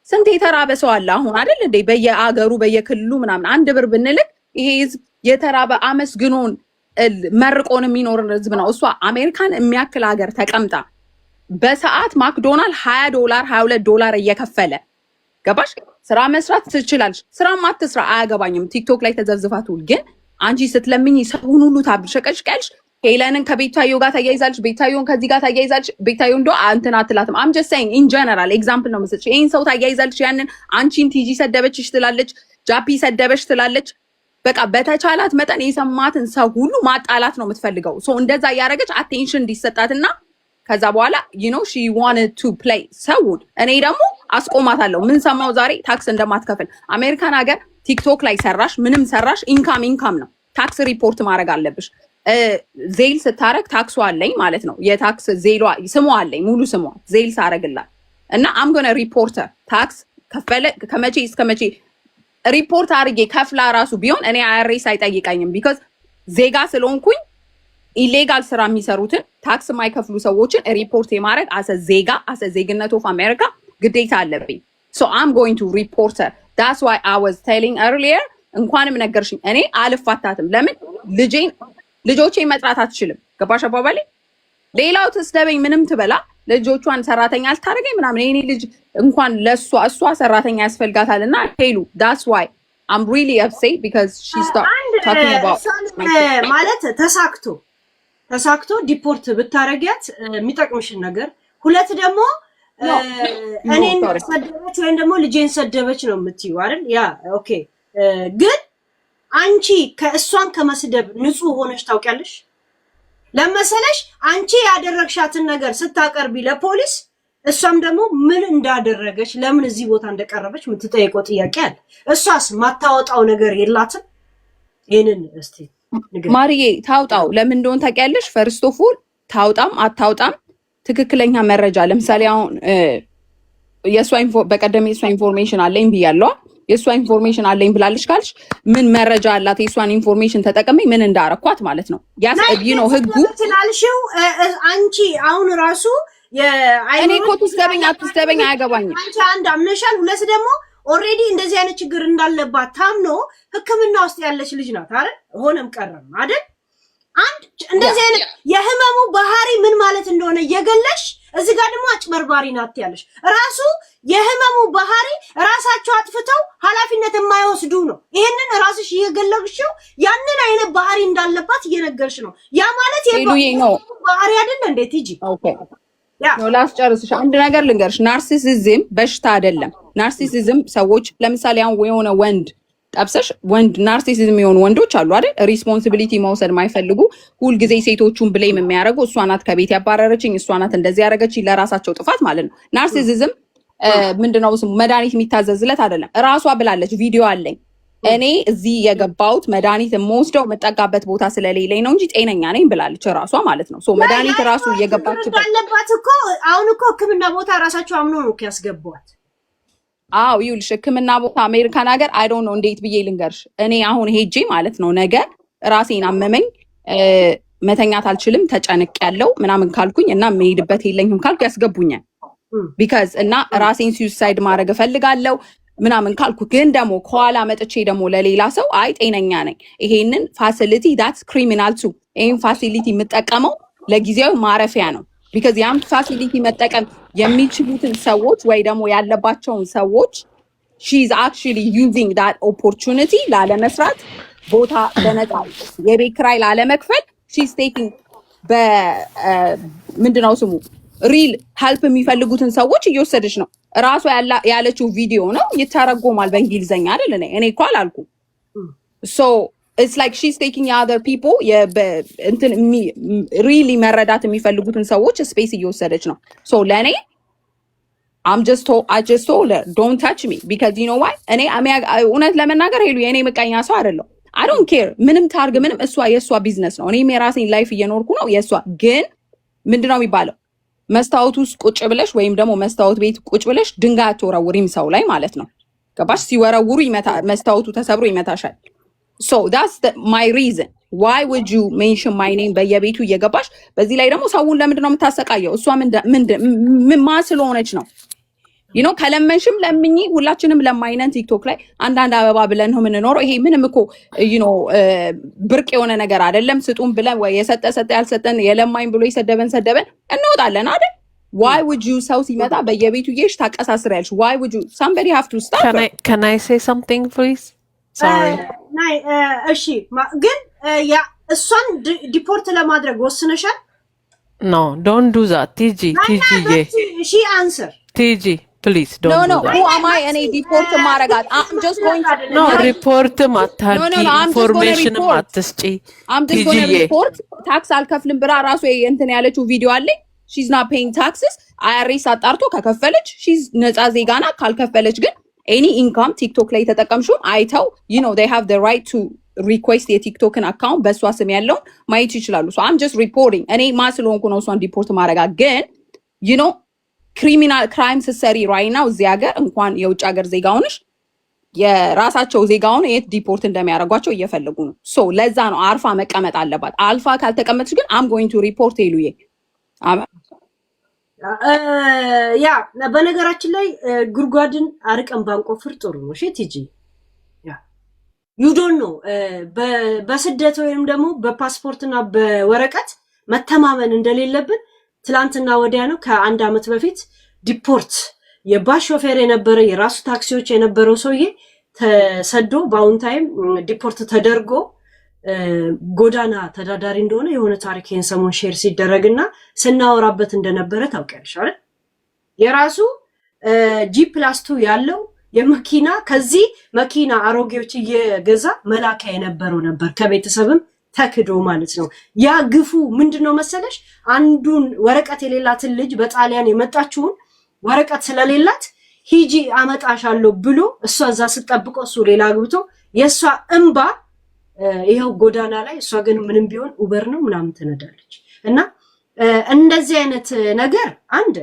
ስንት የተራበ ሰው አለ አሁን አይደል እንዴ? በየአገሩ በየክልሉ ምናምን 1 ብር ብንልክ ይሄ ህዝብ የተራበ አመስግኖን መርቆን የሚኖር ህዝብ ነው። እሷ አሜሪካን የሚያክል ሀገር ተቀምጣ በሰዓት ማክዶናልድ $20 $22 እየከፈለ ገባሽ? ስራ መስራት ትችላለች። ስራ ማትስራ አያገባኝም። ቲክቶክ ላይ ተዘብዝፋትውል ግን አንቺ ስትለምኝ ሰውን ሁሉ ታብሸቀሽቀልሽ። ሄለንን ከቤታዮ ጋር ታያይዛለች፣ ቤታዮን ከዚህ ጋር ታያይዛለች። ቤታዮ እንዶ አንተና አትላትም። አም ጀስት ሴይንግ ኢን ጀነራል ኤግዛምፕል ነው መስልሽ። ይሄን ሰው ታያይዛለች። ያንን አንቺን ቲጂ ሰደበችሽ ትላለች፣ ጃፒ ሰደበሽ ትላለች። በቃ በተቻላት መጠን የሰማትን ሰው ሁሉ ማጣላት ነው የምትፈልገው። ሶ እንደዛ ያረገች አቴንሽን እንዲሰጣትና ከዛ በኋላ she wanted to play ሰውን። እኔ ደግሞ አስቆማታለሁ። ምን ሰማው ዛሬ ታክስ እንደማትከፍል አሜሪካን ሀገር ቲክቶክ ላይ ሰራሽ ምንም ሰራሽ ኢንካም ነው። ታክስ ሪፖርት ማድረግ አለብሽ። ዜል ስታረግ ታክሱ አለኝ ማለት ነው። የታክስ ዜሏ ስሟ አለኝ ሙሉ ስሟ ዜል ሳረግላት እና አም ጎነ ሪፖርተር ታክስ ከፈለ ከመቼ እስከ መቼ ሪፖርት አድርጌ ከፍላ ራሱ ቢሆን እኔ አይሬስ አይጠይቀኝም። ቢኮዝ ዜጋ ስለሆንኩኝ ኢሌጋል ስራ የሚሰሩትን ታክስ የማይከፍሉ ሰዎችን ሪፖርት የማድረግ አሰ ዜግነት ኦፍ አሜሪካ ግዴታ አለብኝ። ሶ አም ጎይንግ ቱ ሪፖርተር that's why I was telling earlier እንኳንም ነገርሽኝ እኔ አልፋታትም። ለምን ልጆቼን መጥራት አትችልም። ገባሽ አባባሌ? ሌላው ትስደበኝ ምንም ትበላ ልጆቿን ሰራተኛ አልታረገኝ ምናምን የኔ ልጅ እንኳን እሷ ሰራተኛ ያስፈልጋታልና ሄሉ that's why I'm really upset because she started talking about ማለት ተሳክቶ ዲፖርት ብታረጊያት የሚጠቅምሽን ነገር ሁለት ደግሞ እኔን ሰደበች ወይም ደግሞ ልጄን ሰደበች ነው የምትይው አይደል? ያ ኦኬ። ግን አንቺ ከእሷን ከመስደብ ንጹህ ሆነሽ ታውቂያለሽ? ለመሰለሽ አንቺ ያደረግሻትን ነገር ስታቀርቢ ለፖሊስ እሷም ደግሞ ምን እንዳደረገች ለምን እዚህ ቦታ እንደቀረበች የምትጠይቀው ጥያቄ አለ። እሷስ ማታወጣው ነገር የላትም? ይሄንን እስቲ ማርዬ ታውጣው። ለምን እንደሆነ ታውቂያለሽ? ፈርስት ኦፍ ኦል ታውጣም አታውጣም ትክክለኛ መረጃ ለምሳሌ አሁን በቀደም የእሷ ኢንፎርሜሽን አለኝ ብያለሁ። የእሷ ኢንፎርሜሽን አለኝ ብላለች ካልሽ ምን መረጃ አላት? የእሷን ኢንፎርሜሽን ተጠቅሜ ምን እንዳረኳት ማለት ነው። ያስጠይ ነው ህጉ ትላልሽው። አንቺ አሁን ራሱ እኔ እኮ ትስደበኝ አትስደበኝ አያገባኝም። አንቺ አንድ አምነሻል፣ ሁለት ደግሞ ኦልሬዲ እንደዚህ አይነት ችግር እንዳለባት ታምኖ ሕክምና ውስጥ ያለች ልጅ ናት አይደል? ሆነም ቀረም አይደል? አንድ እንደዚህ አይነት የህመሙ ባህሪ ምን ማለት እንደሆነ እየገለሽ እዚህ ጋር ደግሞ አጭበርባሪ ናት ያለሽ ራሱ የህመሙ ባህሪ ራሳቸው አጥፍተው ኃላፊነት የማይወስዱ ነው። ይሄንን ራስሽ እየገለግሽው ያንን አይነት ባህሪ እንዳለባት እየነገርሽ ነው። ያ ማለት የህመሙ ባህሪ አይደል እንዴ? ቲጂ ኦኬ ነው ላስጨርስሽ። አንድ ነገር ልንገርሽ፣ ናርሲሲዝም በሽታ አይደለም። ናርሲሲዝም ሰዎች ለምሳሌ አሁን የሆነ ወንድ ጠብሰሽ ወንድ ናርሲሲዝም የሆኑ ወንዶች አሉ አይደል? ሪስፖንሲቢሊቲ መውሰድ የማይፈልጉ ሁልጊዜ ሴቶቹን ብሌም የሚያደርጉ እሷ ናት ከቤት ያባረረችኝ፣ እሷ ናት እንደዚህ ያደረገችኝ፣ ለራሳቸው ጥፋት ማለት ነው። ናርሲሲዝም ምንድነው ስሙ? መድኃኒት የሚታዘዝለት አይደለም። እራሷ ብላለች፣ ቪዲዮ አለኝ እኔ እዚህ የገባሁት መድኃኒት የምወስደው የምጠጋበት ቦታ ስለሌለኝ ነው እንጂ ጤነኛ ነኝ ብላለች እራሷ ማለት ነው። ሶ መድኃኒት ራሱ የገባችበት አለባት እኮ አሁን እኮ ሕክምና ቦታ ራሳቸው አምኖ ነው ያስገቧት። አው ይኸውልሽ ሕክምና ቦታ አሜሪካን ሀገር አይ ዶንት ኖ እንዴት ብዬ ልንገርሽ። እኔ አሁን ሄጄ ማለት ነው ነገ ራሴን አመመኝ መተኛት አልችልም ተጨንቅ ያለው ምናምን ካልኩኝ እና የምሄድበት የለኝም ካልኩ ያስገቡኛል። ቢካዝ እና ራሴን ሱሳይድ ማድረግ እፈልጋለሁ ምናምን ካልኩ ግን ደግሞ ከኋላ መጥቼ ደግሞ ለሌላ ሰው አይ ጤነኛ ነኝ ይሄንን ፋሲሊቲ ዳትስ ክሪሚናል ቱ ይሄን ፋሲሊቲ የምጠቀመው ለጊዜው ማረፊያ ነው። ቢካዝ ያም ፋሲሊቲ መጠቀም የሚችሉትን ሰዎች ወይ ደግሞ ያለባቸውን ሰዎች ሺ ኢዝ አክቹዋሊ ዩዚንግ ዳት ኦፖርቹኒቲ ላለመስራት ቦታ ለነጻ የቤት ኪራይ ላለመክፈል ሺ ኢዝ ቴኪንግ ምንድነው ስሙ ሪል ሄልፕ የሚፈልጉትን ሰዎች እየወሰደች ነው። ራሷ ያለችው ቪዲዮ ነው ይተረጎማል በእንግሊዘኛ አይደል? እኔ እኮ አላልኩም። ሶ it's like she's taking other people እንትን really መረዳት የሚፈልጉትን ሰዎች ስፔስ እየወሰደች ነው። ሶ ለኔ I just told her don't touch me because you know why እኔ እውነት ለመናገር ሄሉ የኔ ምቀኛ ሰው አይደለም። I don't care ምንም ታርግ ምንም የእሷ ቢዝነስ ነው። እኔም የራሴን ላይፍ እየኖርኩ ነው። የእሷ ግን ምንድነው የሚባለው መስታወት ውስጥ ቁጭ ብለሽ ወይም ደግሞ መስታወት ቤት ቁጭ ብለሽ ድንጋይ አትወረውሪም ሰው ላይ ማለት ነው። ገባሽ? ሲወረውሩ መስታወቱ ተሰብሮ ይመታሻል። So that's my reason. Why would you mention my name በየቤቱ እየገባሽ? በዚህ ላይ ደግሞ ሰውን ለምንድን ነው የምታሰቃየው? እሷ ምን ስለሆነች ነው? you know ከለመንሽም ለምኝ ሁላችንም ለማይነን ቲክቶክ ላይ አንዳንድ አበባ ብለን ነው የምንኖረው። ይሄ ምንም እኮ you know ብርቅ የሆነ ነገር አይደለም። ስጡን ብለን ወይ የሰጠ ያልሰጠን የለማኝ ብሎ የሰደበን እንወጣለን አይደል? Why would you ሰው ሲመጣ በየቤቱ እየሽ ታቀሳስሪያለሽ? Why would you somebody have to stop? Can I say something please? Sorry. እሺ ግን ያ እሷን ዲፖርት ለማድረግ ወስነሻል? No, don't do that. TG. She answer. TG, please don't do that. Who am I? Any deport ማረጋት? I'm just going to No, report ማታርጊ information ማትስጪ. I'm just going to report ታክስ አልከፍልም ብራ ራሱ እንትን ያለችው ቪዲዮ አለኝ። She's not paying taxes. IRS አጣርቶ ከከፈለች she's ነፃ ዜጋ ናት። ካልከፈለች ግን any income ቲክቶክ ላይ ተጠቀምሽው አይተው you know they have the right to request የቲክቶክን አካውንት በሷ ስም ያለውን ማየት ይችላሉ። so I'm just reporting እኔ ማስሎንኩ ነው እሷን ዲፖርት ማረጋ ግን you know ክሪሚናል ክራይምስ ሰሪ right now እዚህ ሀገር እንኳን የውጭ ሀገር ዜጋ ሆነሽ የራሳቸው ዜጋ ሆነ የት ዲፖርት እንደሚያደርጓቸው እየፈለጉ ነው። so ለዛ ነው አርፋ መቀመጥ አለባት። አልፋ ካልተቀመጥሽ ግን I'm going to report ሄሉዬ። ያ በነገራችን ላይ ጉድጓድን አርቀን ባንቆፍር ጥሩ ነው። እሺ ቲጂ ያ you don't know በስደት ወይም ደግሞ በፓስፖርትና በወረቀት መተማመን እንደሌለብን ትላንትና ወዲያ ነው ከአንድ አመት በፊት ዲፖርት የባስ ሾፌር የነበረ የራሱ ታክሲዎች የነበረው ሰውዬ ተሰዶ በአሁን ታይም ዲፖርት ተደርጎ ጎዳና ተዳዳሪ እንደሆነ የሆነ ታሪክን ሰሞን ሼር ሲደረግና ስናወራበት እንደነበረ ታውቂያለሽ አይደል? የራሱ G+2 ያለው የመኪና ከዚህ መኪና አሮጌዎች እየገዛ መላካ የነበረው ነበር ከቤተሰብም ተክዶ ማለት ነው። ያ ግፉ ምንድነው መሰለሽ? አንዱን ወረቀት የሌላትን ልጅ በጣሊያን የመጣችውን ወረቀት ስለሌላት ሂጂ አመጣሻለሁ ብሎ እሷ እዛ ስትጠብቀው እሱ ሌላ አግብቶ የእሷ እንባ ይኸው ጎዳና ላይ እሷ ግን ምንም ቢሆን ኡበር ነው ምናምን ትነዳለች። እና እንደዚህ አይነት ነገር አንድ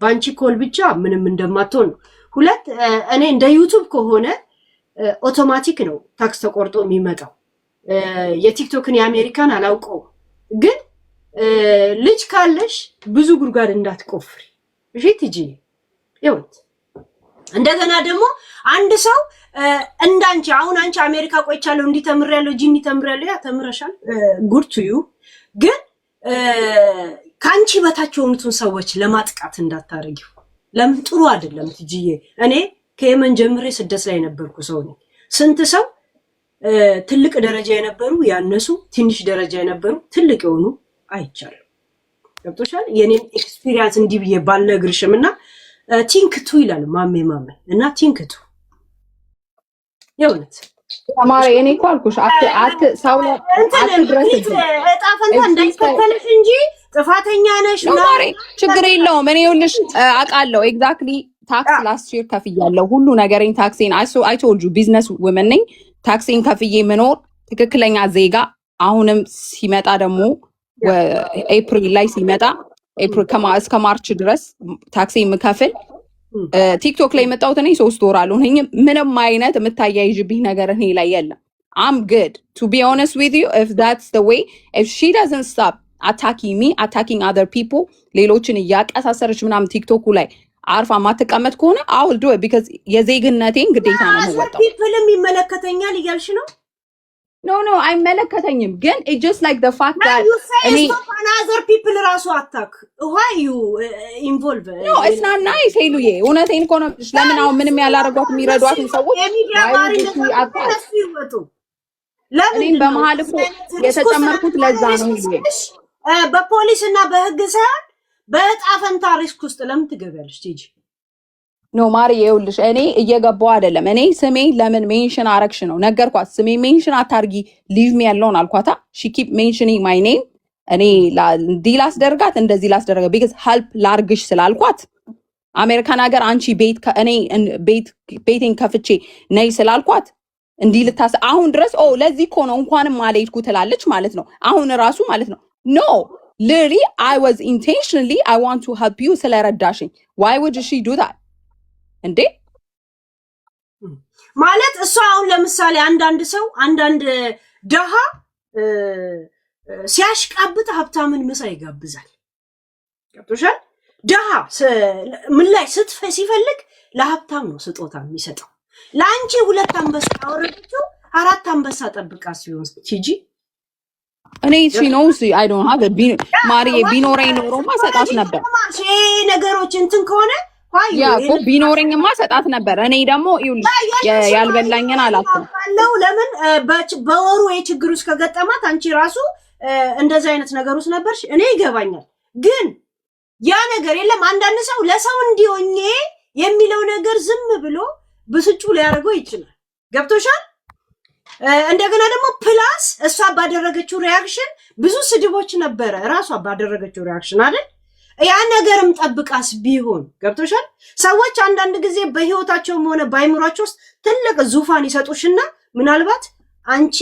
ባንቺ ኮል ብቻ ምንም እንደማትሆን ነው። ሁለት እኔ እንደ ዩቱብ ከሆነ ኦቶማቲክ ነው ታክስ ተቆርጦ የሚመጣው። የቲክቶክን የአሜሪካን አላውቀው፣ ግን ልጅ ካለሽ ብዙ ጉድጓድ እንዳትቆፍሪ እሺ ትጂ ይሁት። እንደገና ደግሞ አንድ ሰው እንዳንቺ አሁን አንቺ አሜሪካ ቆይቻለሁ እንዲህ ተምሬያለሁ ጂኒ ተምሬያለሁ ያ ተምረሻል ጉድ ቱ ዩ፣ ግን ካንቺ በታች የሆኑትን ሰዎች ለማጥቃት እንዳታረጊው። ለምን ጥሩ አይደለም ትጂዬ። እኔ ከየመን ጀምሬ ስደት ላይ ነበርኩ ሰው ነኝ። ስንት ሰው ትልቅ ደረጃ የነበሩ ያነሱ፣ ትንሽ ደረጃ የነበሩ ትልቅ የሆኑ አይቻለሁ። ገብቶሻል? የኔን ኤክስፒሪየንስ እንዲህ ብዬ ባልነግርሽም እና ቲንክቱ ይላል ማሜ እና ቲንክቱ የእውነት ተማሪ እኔ እኮ አልኩሽ ሰው ላይ አትድረስ እጣ ፈንታ እንዳይከተልሽ እንጂ ጥፋተኛ ነሽ ተማሪ ችግር የለውም። እኔ ይኸውልሽ አውቃለሁ ኤግዛክትሊ ታክስ ላስት ይር ከፍያለሁ ሁሉ ነገሬን ታክሴን አይ ቶልድ ዩ ቢዝነስ ውመን ነኝ። ታክሴን ከፍዬ ምኖር ትክክለኛ ዜጋ። አሁንም ሲመጣ ደግሞ ኤፕሪል ላይ ሲመጣ እስከ ማርች ድረስ ታክሲ የምከፍል ቲክቶክ ላይ የመጣሁት እኔ 3 ወር አልሆነኝም። ምንም አይነት የምታያይዥብኝ ነገር እኔ ላይ የለም። I'm good to be honest with you. If that's the way, if she doesn't stop attacking me, attacking other people, ሌሎችን እያቀሳሰረች ምናምን ቲክቶኩ ላይ አርፋ ማትቀመጥ ከሆነ I will do it because የዜግነቴን ግዴታ ነው የምወጣው። ፒፕልም ይመለከተኛል እያልሽ ነው? No, አይመለከተኝም። ግን it just like the fact that any other people ራሱ attack why you involve? No, it's not nice. ሄሉዬ እውነቴን እኮ ነው። ለምን አሁን ምንም ያላረጓት የሚረዷትን ሰዎች እኔም በመሀል እኮ የተጨመርኩት ለዛ ነው። በፖሊስ እና በህግ ሳይሆን በዕጣ ፈንታ ሪስክ ውስጥ ለምን ትገቢያለሽ ቲጂ? ኖ ማሪ ይኸውልሽ እኔ እየገባው አይደለም። እኔ ስሜ ለምን ሜንሽን አረግሽ ነው ነገርኳት። ስሜ ሜንሽን አታርጊ ሊቭ ሚ ያለውን አልኳታ። ሺ ኪፕ ሜንሽኒንግ ማይ ኔም። እኔ እንዲህ ላስደርጋት እንደዚህ ላስደርጋት ቢካዝ ሄልፕ ላርግሽ ስላልኳት አሜሪካን ሀገር አንቺ እኔ ቤቴን ከፍቼ ነይ ስላልኳት እንዲህ ልታስ አሁን ድረስ ለዚህ እኮ ነው እንኳንም አልሄድኩ ትላለች ማለት ነው። አሁን ራሱ ማለት ነው ኖ literally I was intentionally I want to help you ስለረዳሽኝ why would she do that እንዴ? ማለት እሷ አሁን ለምሳሌ አንዳንድ ደሃ ሲያሽቃብጥ ሀብታምን ምሳ ይጋብዛል። ገብቶሻል? ደሃ ምን ላይ ሲፈልግ ለሀብታም ነው ስጦታ የሚሰጠው። ለአንቺ 2 አንበሳ አወረደችው 4 አንበሳ ጠብቃ ሲሆን ቲጂ እኔ ነው I don't have ማሪ ቢኖረኝ ኖሮማ ሰጣት ነበር። ነገሮች እንትን ከሆነ ያ እኮ ቢኖረኝማ ሰጣት ነበር። እኔ ደግሞ ያልበላኝን አላውቅም። ለምን በወሩ የችግር ውስጥ ከገጠማት አንቺ ራሱ እንደዚህ አይነት ነገር ውስጥ ነበርሽ። እኔ ይገባኛል፣ ግን ያ ነገር የለም። አንዳንድ ሰው ለሰው እንዲሆኜ የሚለው ነገር ዝም ብሎ ብስጩ ሊያደርገው ይችላል። ገብቶሻል? እንደገና ደግሞ ፕላስ እሷ ባደረገችው ሪያክሽን ብዙ ስድቦች ነበረ። ራሷ ባደረገችው ሪያክሽን አይደል? ያ ነገርም ጠብቃስ ቢሆን ገብቶሻል? ሰዎች አንዳንድ ጊዜ በህይወታቸውም ሆነ በአይምሯቸው ውስጥ ትልቅ ዙፋን ይሰጡሽና ምናልባት አንቺ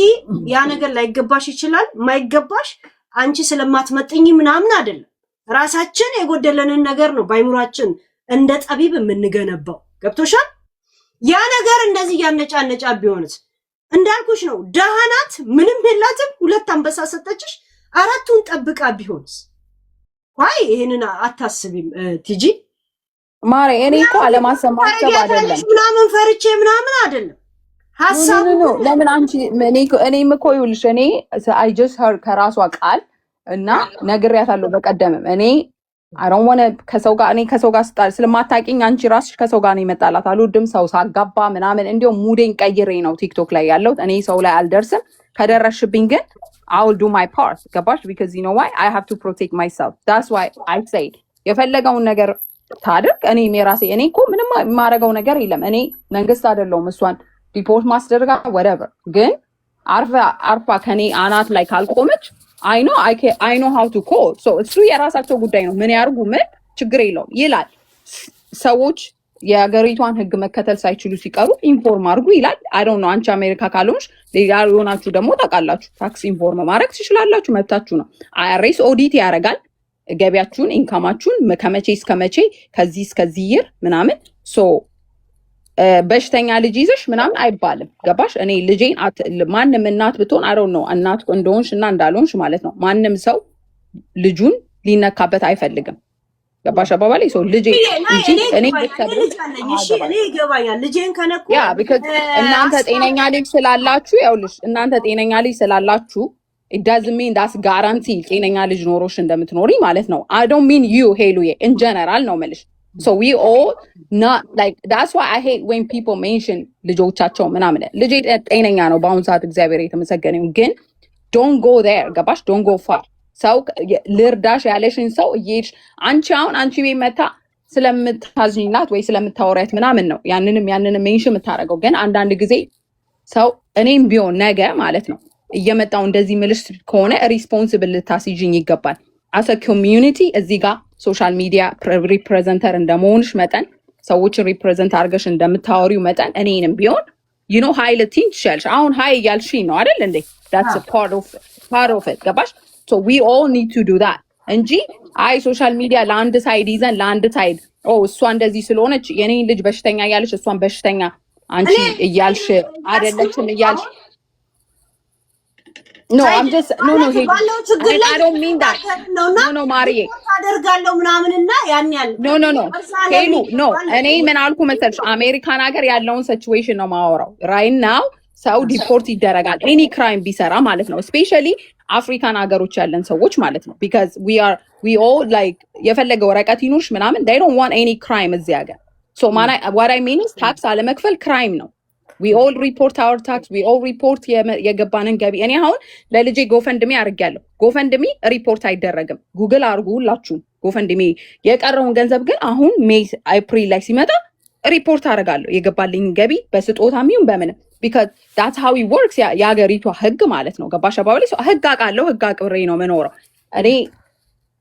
ያ ነገር ላይገባሽ ይችላል። ማይገባሽ አንቺ ስለማትመጥኝ ምናምን አይደለም። ራሳችን የጎደለንን ነገር ነው በአይምሯችን እንደ ጠቢብ የምንገነባው። ገብቶሻል? ያ ነገር እንደዚህ ያነጫነጫ ቢሆንስ እንዳልኩሽ ነው። ደሃናት ምንም የላትም 2 አንበሳ ሰጠችሽ 4ቱን ጠብቃ ቢሆንስ? ዋይ ይሄንን አታስቢም ቲጂ? ማሬ እኔ እኮ አለማሰማቸው አይደለም ምናምን ፈርቼ ምናምን አይደለም ሐሳቡ ነው። ለምን አንቺ እኔም እኮ ይኸውልሽ እኔ I just heard ከራሷ ቃል እና ነግሬያታለሁ በቀደምም እኔ I don't want to ከሰው ጋር ስለማታውቂኝ አንቺ ራስሽ ከሰው ጋር ነው የመጣላት አልወድም። ሰው ሳጋባ ምናምን እንዲያው ሙዴን ቀይሬ ነው ቲክቶክ ላይ ያለሁት። እኔ ሰው ላይ አልደርስም። ከደረስሽብኝ ግን I will do my part ገባሽ? because you know why I have to protect myself. That's why I say የፈለገውን ነገር ታድርግ። እኔም የራሴ እኔ እኮ ምንም የማደርገው ነገር የለም። እኔ መንግስት አይደለሁም እሷን ሪፖርት ማስደረጋ whatever። ግን አርፋ ከኔ አናት ላይ ካልቆመች I know how to call። so እሱ የራሳቸው ጉዳይ ነው። ምን ያርጉ ምን ችግር የለውም ይላል። ሰዎች የሀገሪቷን ህግ መከተል ሳይችሉ ሲቀሩ ኢንፎርም አድርጉ ይላል። አይ ዶንት ኖ አንቺ አሜሪካ ካልሆንሽ ሌላ የሆናችሁ ደግሞ ታውቃላችሁ፣ ታክስ ኢንፎርም ማድረግ ትችላላችሁ፣ መብታችሁ ነው። አይአርኤስ ኦዲት ያደርጋል ገቢያችሁን፣ ኢንካማችሁን ከመቼ እስከ መቼ ከዚህ እስከዚህ ይር ምናምን። ሶ በሽተኛ ልጅ ይዘሽ ምናምን አይባልም። ገባሽ? እኔ ልጄን ማንም እናት ብትሆን አይ ዶንት ኖ እናት እንደሆንሽ እና እንዳልሆንሽ ማለት ነው። ማንም ሰው ልጁን ሊነካበት አይፈልግም። ገባሽ አባባሌ? ሰው ልጄ እንጂ እኔ ይገባኛል። ልጄን ከነኩ እናንተ ጤነኛ ልጅ ስላላችሁ ያውልሽ፣ እናንተ ጤነኛ ልጅ ስላላችሁ it doesn't mean that's guarantee ጤነኛ ልጅ ኖሮሽ እንደምትኖሪ ማለት ነው። I don't mean you ሄሉዬ in general ነው የምልሽ። so we all not like that's why I hate when people mention ልጆቻቸው ምናምን። ልጄ ጤነኛ ነው በአሁኑ ሰዓት እግዚአብሔር የተመሰገነ ይሁን። ግን don't go there ገባሽ? don't go far። ሰው ልርዳሽ ያለሽን ሰው እየሄድሽ አንቺ ቤት መታ ስለምታዝኝላት ወይ ስለምታወሪያት ምናምን ነው ያንንም ሜንሽን የምታደርገው። ግን አንዳንድ ጊዜ ሰው እኔም ቢሆን ነገ ማለት ነው እየመጣው እንደዚህ ምልሽ ከሆነ ሪስፖንሲብል ልታስይዥኝ ይገባል። አሰ ኮሚዩኒቲ እዚህ ጋር ሶሻል ሚዲያ ሪፕሬዘንተር እንደመሆንሽ መጠን ሰዎችን ሪፕሬዘንት አድርገሽ እንደምታወሪው መጠን እኔንም ቢሆን ሀይ ልትይኝ ትችያለሽ። አሁን ሀይ እያልሽኝ ነው አይደል እንዴ? that's a part of it ገባሽ? so we all need to do that እንጂ ሶሻል ሚዲያ ለአንድ ሳይድ ይዘን ለአንድ ሳይድ እሷ እንደዚህ ስለሆነች የኔን ልጅ በሽተኛ እያልሽ እሷን በሽተኛ አንቺ እያልሽ አይደለችም እያልሽ No, I'm just no. I don't mean that. No, ማሪዬ አደርጋለሁ ምናምንና ያን ያለ No. ሄሉ no። እኔ ምን አልኩ መሰልሽ? አሜሪካን ሀገር ያለውን ሲቹዌሽን ነው ማወራው። right now ሰው ዲፖርት ይደረጋል ኤኒ ክራይም ቢሰራ ማለት ነው። ስፔሻሊ አፍሪካን ሀገሮች ያለን ሰዎች ማለት ነው። because we all like የፈለገ ወረቀት ይኑርሽ ምናምን they don't want any crime እዚህ ሀገር። so what I mean is ታክስ አለመክፈል ክራይም ነው። we all report our tax, we all report የገባንን ገቢ። እኔ አሁን ለልጄ ጎፈንድሚ አድርጌያለሁ። ጎፈንድሚ ሪፖርት አይደረግም። ጉግል አድርጉ ሁላችሁም ጎፈንድሚ። የቀረውን ገንዘብ ግን አሁን ሜይ ኤፕሪል ላይ ሲመጣ ሪፖርት አደርጋለሁ የገባልኝ ገቢ በስጦታም ይሁን በምንም because that's how it works። የሀገሪቷ ህግ ማለት ነው። ገባሽ አባባሌ? ህግ አውቃለሁ፣ ህግ አክብሬ ነው የምኖረው እኔ።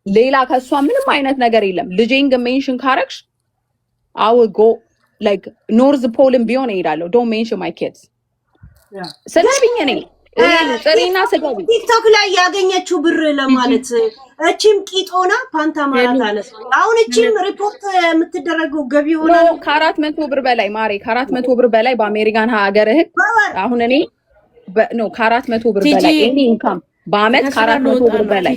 ሌላ ከሷ ምንም አይነት ነገር የለም። ልጄን ግን ሜንሽን ካረግሽ I will go like ኖርዝ ፖልን ቢሆን እሄዳለሁ። don't mention my kids ስለብኝ እኔ ጥሪና ስገቢ ቲክቶክ ላይ ያገኘችው ብር ለማለት እቺም ቂጦና ፓንታ ማለት አለስ አሁን እቺም ሪፖርት የምትደረገው ገቢ ሆነ ከ400 ብር በላይ ማሬ፣ ከ400 ብር በላይ በአሜሪካን ሀገር ህግ አሁን እኔ ከ400 ብር በላይ እኔ ኢንካም በአመት ከ400 ብር በላይ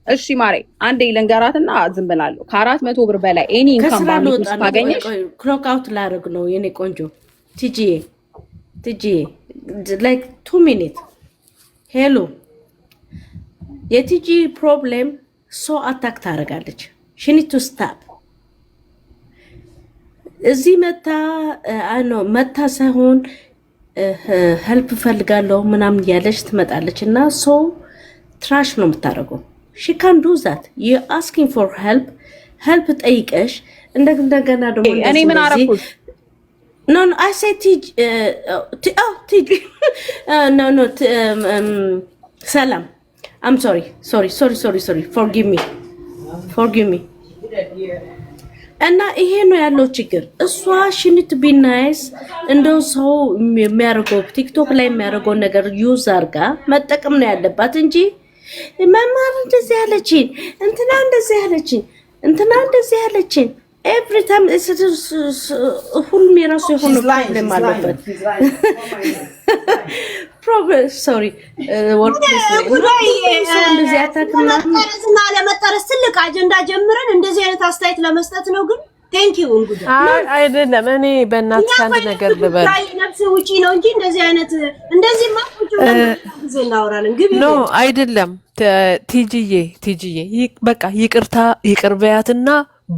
እሺ ማሬ አንዴ ልንገራትና ዝም ብላለሁ። ከ400 ብር በላይ ኤኒ ኢንካም ባንክ ውስጥ ካገኘሽ ክሎክ አውት ላደርግ ነው የኔ ቆንጆ ቲጂ like 2 minutes ሄሎ የቲጂ ፕሮብሌም ሶ አታክ ታደርጋለች። she need to stop እዚህ መታ ሳይሆን ሄልፕ ፈልጋለሁ ምናምን ያለች ትመጣለች እና ሶ ትራሽ ነው የምታደርገው። she can't do that. you asking for help ጠይቀሽ እንደገና ደግሞ እኔ ምን አረኩሽ? no I say TG no ሰላም I'm sorry forgive me እና ይሄ ነው ያለው ችግር። እሷ she need to be nice እንደው ሰው የሚያደርገው ቲክቶክ ላይ የሚያደርገው ነገር ዩዝ አድርጋ መጠቀም ነው ያለባት እንጂ መማር እንደዚህ ያለችኝ እንትና እንደዚህ ያለችኝ every time ሁሉም የራሱ የሆነ ፕሮብሌም አለበት። sorry እንደዚህ አታክልና ለመጠረስ ትልቅ አጀንዳ ጀምረን እንደዚህ አይነት አስተያየት ለመስጠት ነው። ግን ቴንክ ዩ እንግዲህ አይደለም እኔ በእናትሽ አንድ ነገር ልበል ነፍስ ውጪ ነው እንጂ እንደዚህ አይነት እንደዚህ ማቁጭ ጊዜ እናወራለን። ግቢ ኖ አይደለም ቲጂዬ በቃ ይቅር በያትና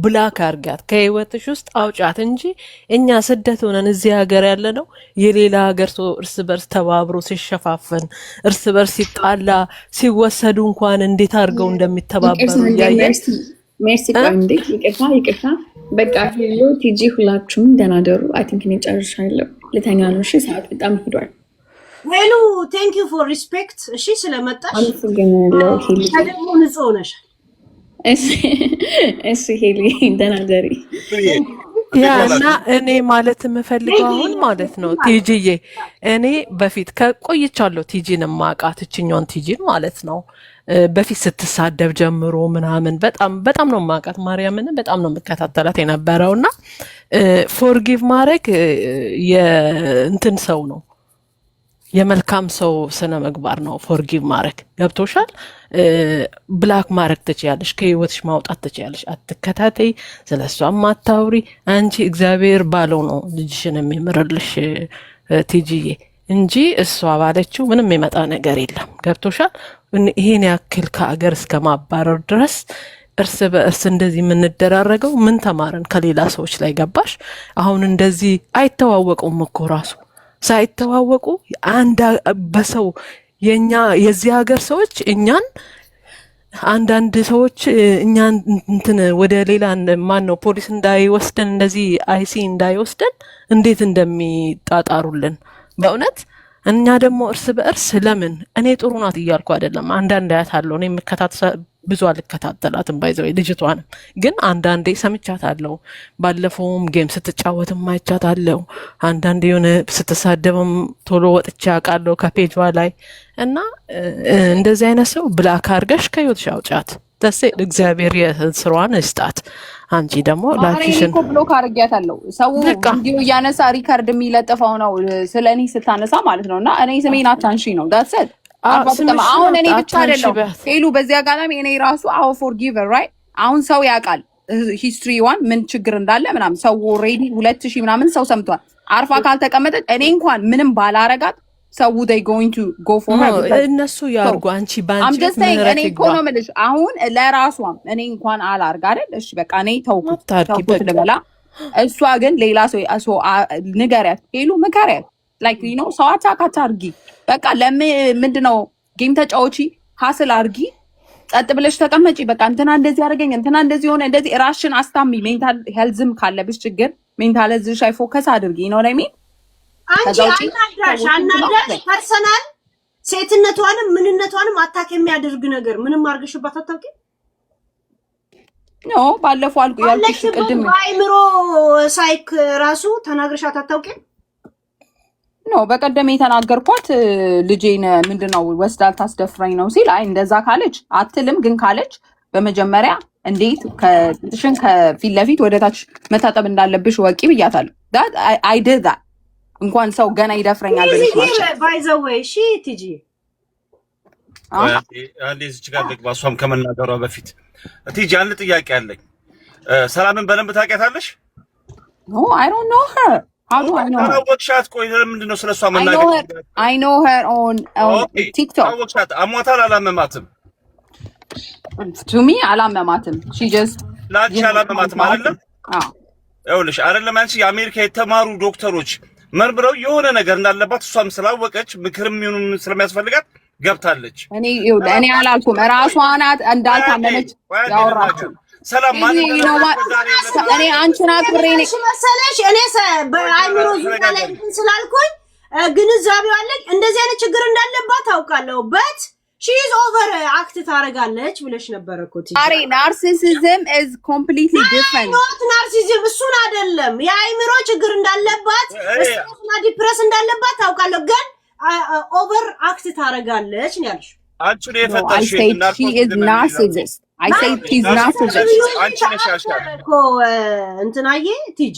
ብላክ አርጋት ከህይወትሽ ውስጥ አውጫት እንጂ እኛ ስደት ሆነን እዚህ ሀገር ያለ ነው የሌላ ሀገር ሰው እርስ በርስ ተባብሮ ሲሸፋፈን እርስ በርስ ሲጣላ ሲወሰዱ እንኳን እንዴት አድርገው እንደሚተባበሩ ያየ ሜርሲ እንዴ ይቅርታ በቃ ሄሎ ቲጂ ሁላችሁም ደህና ደሩ። አይ ቲንክ እኔ ጨርሻለሁ ልተኛ ነው። እሺ ሰዓት በጣም ሄዷል። ሄሉ ቴንክ ዩ ፎር ሪስፔክት። እሺ ስለመጣሽ አመሰግናለሁ ሄሉ። ደግሞ ንጹህ ሆነሻል። እሺ ሄሉ ደህና ደሪ። ያ እና እኔ ማለት የምፈልገው አሁን ማለት ነው ቲጂዬ፣ እኔ በፊት ከቆይቻለሁ ቲጂን ማቃት እችኛውን ቲጂን ማለት ነው በፊት ስትሳደብ ጀምሮ ምናምን በጣም ነው ማቃት። ማርያምን በጣም ነው የምከታተላት የነበረውና ፎርጊቭ ማድረግ የእንትን ሰው ነው የመልካም ሰው ስነ ምግባር ነው። ፎርጊቭ ማድረግ ገብቶሻል። ብላክ ማድረግ ትችያለሽ፣ ከህይወትሽ ማውጣት ትችያለሽ። አትከታተይ፣ ስለሷም አታውሪ። አንቺ እግዚአብሔር ባለው ነው ልጅሽን የሚምርልሽ ቲጂዬ እንጂ እሷ ባለችው ምንም የመጣ ነገር የለም። ገብቶሻል። ይሄን ያክል ከአገር እስከ ማባረር ድረስ እርስ በእርስ እንደዚህ የምንደራረገው ምን ተማረን ከሌላ ሰዎች ላይ ገባሽ? አሁን እንደዚህ አይተዋወቁም እኮ ራሱ ሳይተዋወቁ አንድ በሰው የዚህ ሀገር ሰዎች እኛን አንዳንድ ሰዎች እኛን እንትን ወደ ሌላ ማን ነው ፖሊስ እንዳይወስደን እንደዚህ አይሲ እንዳይወስደን እንዴት እንደሚጣጣሩልን በእውነት። እኛ ደግሞ እርስ በእርስ ለምን እኔ ጥሩ ናት እያልኩ አይደለም። አንዳንድ አያታለሁ እኔ ብዙ አልከታተላትም ባይዘው ልጅቷንም ግን አንዳንዴ ሰምቻታለሁ። ባለፈውም ጌም ስትጫወትም አይቻታለሁ። አንዳንዴ የሆነ ስትሳደብም ቶሎ ወጥቼ አውቃለሁ ከፔጇ ላይ እና እንደዚህ አይነት ሰው ብላክ አድርገሽ ከህይወትሽ አውጫት። ደስ እግዚአብሔር የስሯን እስጣት። አንቺ ደግሞ ላኪሽን እኮ ብሎክ አድርጊያታለሁ። ሰው ቪዲዮ እያነሳ ሪካርድ የሚለጥፈው ነው ስለኔ ስታነሳ ማለት ነውና እኔ ስሜን አታንሺ ነው ዳትሰት አሁን እኔ ብቻ አይደለም ሄሉ በዚህ አጋጣሚ እኔ ራሱ አዎ ፎርጊቨር ራይት። አሁን ሰው ያውቃል ሂስትሪዋን ምን ችግር እንዳለ ምናምን ሰው ኦልሬዲ 2000 ምናምን ሰው ሰምቷል። አርፋ ካልተቀመጠች እኔ እንኳን ምንም ባላረጋት ሰው they going to go for her እነሱ ያርጉ። አንቺ ባንቺ እኔ እኮ ነው የምልሽ አሁን ለራሷም እኔ እንኳን አላርግ አይደል? እሺ በቃ እኔ ተውኩት ልበላ። እሷ ግን ሌላ ሰው ንገሪያት ሄሉ ምከሪያት ላይክ ዩ ኖ ሰው አታርጊ። በቃ ምንድነው ጌም ተጫወቺ፣ ሀስል አርጊ፣ ጸጥ ብለሽ ተቀመጪ። በቃ እንትና እንደዚህ አደረገኝ እንትና እንደዚህ ሆነ እንደዚህ ራስሽን አስታሚ። ሜንታል ሄልዝም ካለብሽ ችግር ሜንታል ሄልዝሽ ላይ ፎከስ አድርጊ ነው አይሚን። አንቺ አናዳሽ ፐርሰናል ሴትነቷንም ምንነቷንም አታክ የሚያደርግ ነገር ምንም አርገሽባት አታውቂም? ኖ ባለፈው አልኩ ያልኩሽ ቅድም አይምሮ ሳይክ ራሱ ተናግረሻት አታውቂም? ኖ በቀደም የተናገርኳት ልጄን ምንድነው ወስዳል ታስደፍረኝ ነው ሲል አይ እንደዛ ካለች አትልም። ግን ካለች በመጀመሪያ እንዴት ከጥሽን ከፊት ለፊት ወደታች መታጠብ እንዳለብሽ ወቂ ብያታለሁ። ዳት አይ ዲድ ዳት እንኳን ሰው ገና ይደፍረኛል ብለሽ ማለት ነው። ባይ ዘ ዌይ እሺ ቲጂ አንዴ እዚህ ጋር ልግባ። እሷም ከመናገሯ በፊት ቲጂ አንድ ጥያቄ አለኝ። ሰላምን በደንብ ታውቂያታለሽ? ኖ አይ ዶንት ኖ ሄር how do I know her? ታወቅሻት? ቆይ ምንድነው ስለሷ መናገር? I know her on TikTok. ታወቅሻት? አሟታል አላመማትም? to me አላመማትም። she just ላንቺ አላመማትም አይደለም? አዎ ይኸውልሽ አይደለም አንቺ የአሜሪካ የተማሩ ዶክተሮች መርምረው የሆነ ነገር እንዳለባት እሷም ስላወቀች ምክርም ይሁን ስለሚያስፈልጋት ገብታለች። እኔ አላልኩም ራሷ ናት እንዳልታመመች ያወራችሁ። ሰላም ማለት ነው። እኔ አንቺን አክብሬ ነኝ መሰለሽ እኔ በአይምሮ ዙሪያ ላይ ስላልኩኝ ግንዛቤው አለኝ። እንደዚህ አይነት ችግር እንዳለባት ታውቃለሁ። በት she is over act ታረጋለች ብለሽ ነበር እኮ ቲ አሬ ናርሲሲዝም is completely different not narcissism እሱን አይደለም። የአይምሮ ችግር እንዳለባት እሱና ዲፕረስ እንዳለባት ታውቃለሁ። ግን ኦቨር አክት ታረጋለች ነው ያልሽ። አንቺ ነው የፈታሽ she is narcissist. I say she's narcissist. አንቺ ነሽ ያሻል እኮ እንትናዬ ቲጂ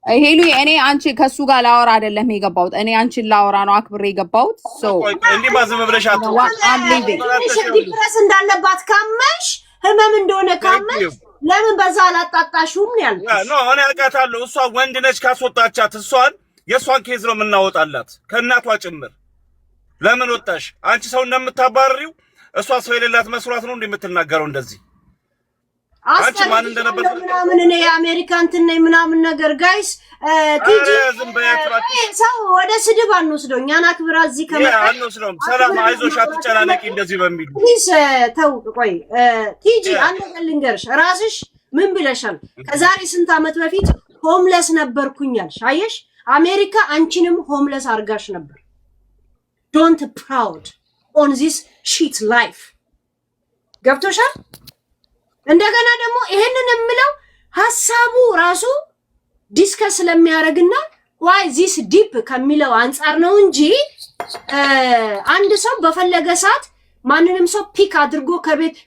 ሄሉ እኔ አንቺ ከሱ ጋር ላወራ አይደለም የገባሁት። እኔ አንቺን ላወራ ነው አክብሬ የገባሁት። ሶ እንዴ ባዘም ብለሽ ዲፕረስ እንዳለባት ካመሽ ህመም እንደሆነ ካመሽ ለምን በዛ አላጣጣሽውም ያልኩሽ ነው። እኔ አውቃታለሁ። እሷ ወንድ ነች ካስወጣቻት እሷን የእሷን ኬዝ ነው የምናወጣላት ከእናቷ ጭምር። ለምን ወጣሽ አንቺ ሰው እንደምታባርሪው እሷ ሰው የሌላት መስሏት ነው እንደምትናገረው እንደዚህ አንቺ ማን እንደነበር ምናምን እኔ የአሜሪካ እንትን ነኝ ምናምን ነገር ጋይስ ቲጂ ሰው ወደ ስድብ አንወስደው። እኛን አክብራ እዚህ ከመጣ አንወስደውም። ሰላም አይዞሽ አትጨናነቂ እንደዚህ በሚል ፕሊዝ ተው። ቆይ ቲጂ አንድ ነገር ልንገርሽ። ራስሽ ምን ብለሻል? ከዛሬ ስንት ዓመት በፊት ሆምለስ ነበርኩኝ አልሽ። አየሽ አሜሪካ አንቺንም ሆምለስ አርጋሽ ነበር። ዶንት ፕራውድ ኦን ዚስ ሺት ላይፍ። ገብቶሻል? እንደገና ደግሞ ይሄንን የምለው ሐሳቡ ራሱ ዲስከስ ስለሚያደርግና ዋይ ዚስ ዲፕ ከሚለው አንፃር ነው እንጂ አንድ ሰው በፈለገ ሰዓት ማንንም ሰው ፒክ አድርጎ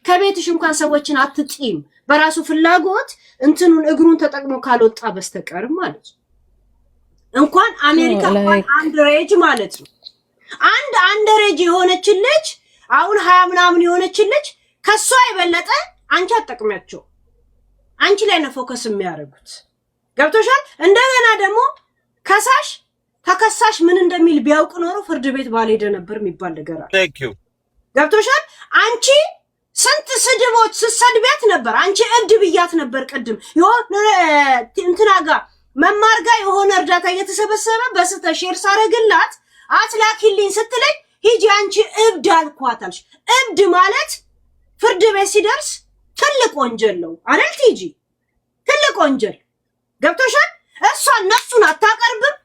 ከቤትሽ እንኳን ሰዎችን አትጥይም በራሱ ፍላጎት እንትኑን እግሩን ተጠቅሞ ካልወጣ በስተቀር ማለት ነው። እንኳን አሜሪካ እንኳን አንደሬጅ ማለት ነው። አንድ አንደሬጅ የሆነች ልጅ አሁን 20 ምናምን የሆነች ልጅ ከሷ የበለጠ አንቺ አትጠቅሚያቸው። አንቺ ላይ ነው ፎከስ የሚያደርጉት። ገብቶሻል? እንደገና ደግሞ ከሳሽ ተከሳሽ ምን እንደሚል ቢያውቅ ኖሮ ፍርድ ቤት ባልሄደ ነበር የሚባል ነገር አለ። ገብቶሻል? አንቺ ስንት ስድቦች ስትሰድቢያት ነበር። አንቺ እብድ ብያት ነበር። ቅድም የሆነ እንትና ጋር መማር ጋር የሆነ እርዳታ እየተሰበሰበ በስተ ሼር ሳረግላት አትላኪልኝ ስትለኝ ሂጂ አንቺ እብድ አልኳታልሽ። እብድ ማለት ፍርድ ቤት ሲደርስ ትልቅ ወንጀል ነው አይደል ቲጂ? ትልቅ ወንጀል ገብቶሻል? እሷን ነፍሱን አታቀርብም።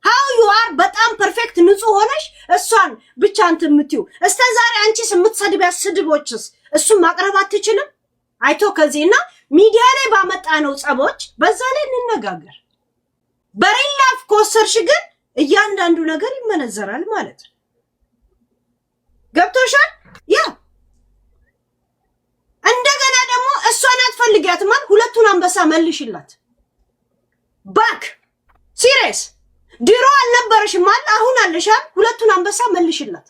how you are በጣም ፐርፌክት ንጹህ ሆነሽ እሷን ብቻ እንትን የምትይው እስከ ዛሬ አንቺ የምትሰድቢያት ስድቦችስ እሱን ማቅረብ አትችልም? አይቶ ከዚህና ሚዲያ ላይ ባመጣ ነው ጸቦች በዛ ላይ እንነጋገር። በሪላፍ ኮሰርሽ ግን እያንዳንዱ ነገር ይመነዘራል ማለት ነው። ገብቶሻል? ያ እንደገና ደግሞ እሷን አትፈልጊያትም ማለት ሁለቱን አንበሳ መልሽላት። ባክ ሲሪየስ ድሮ አልነበረሽም ማለት አሁን አለሻል። ሁለቱን አንበሳ መልሽላት።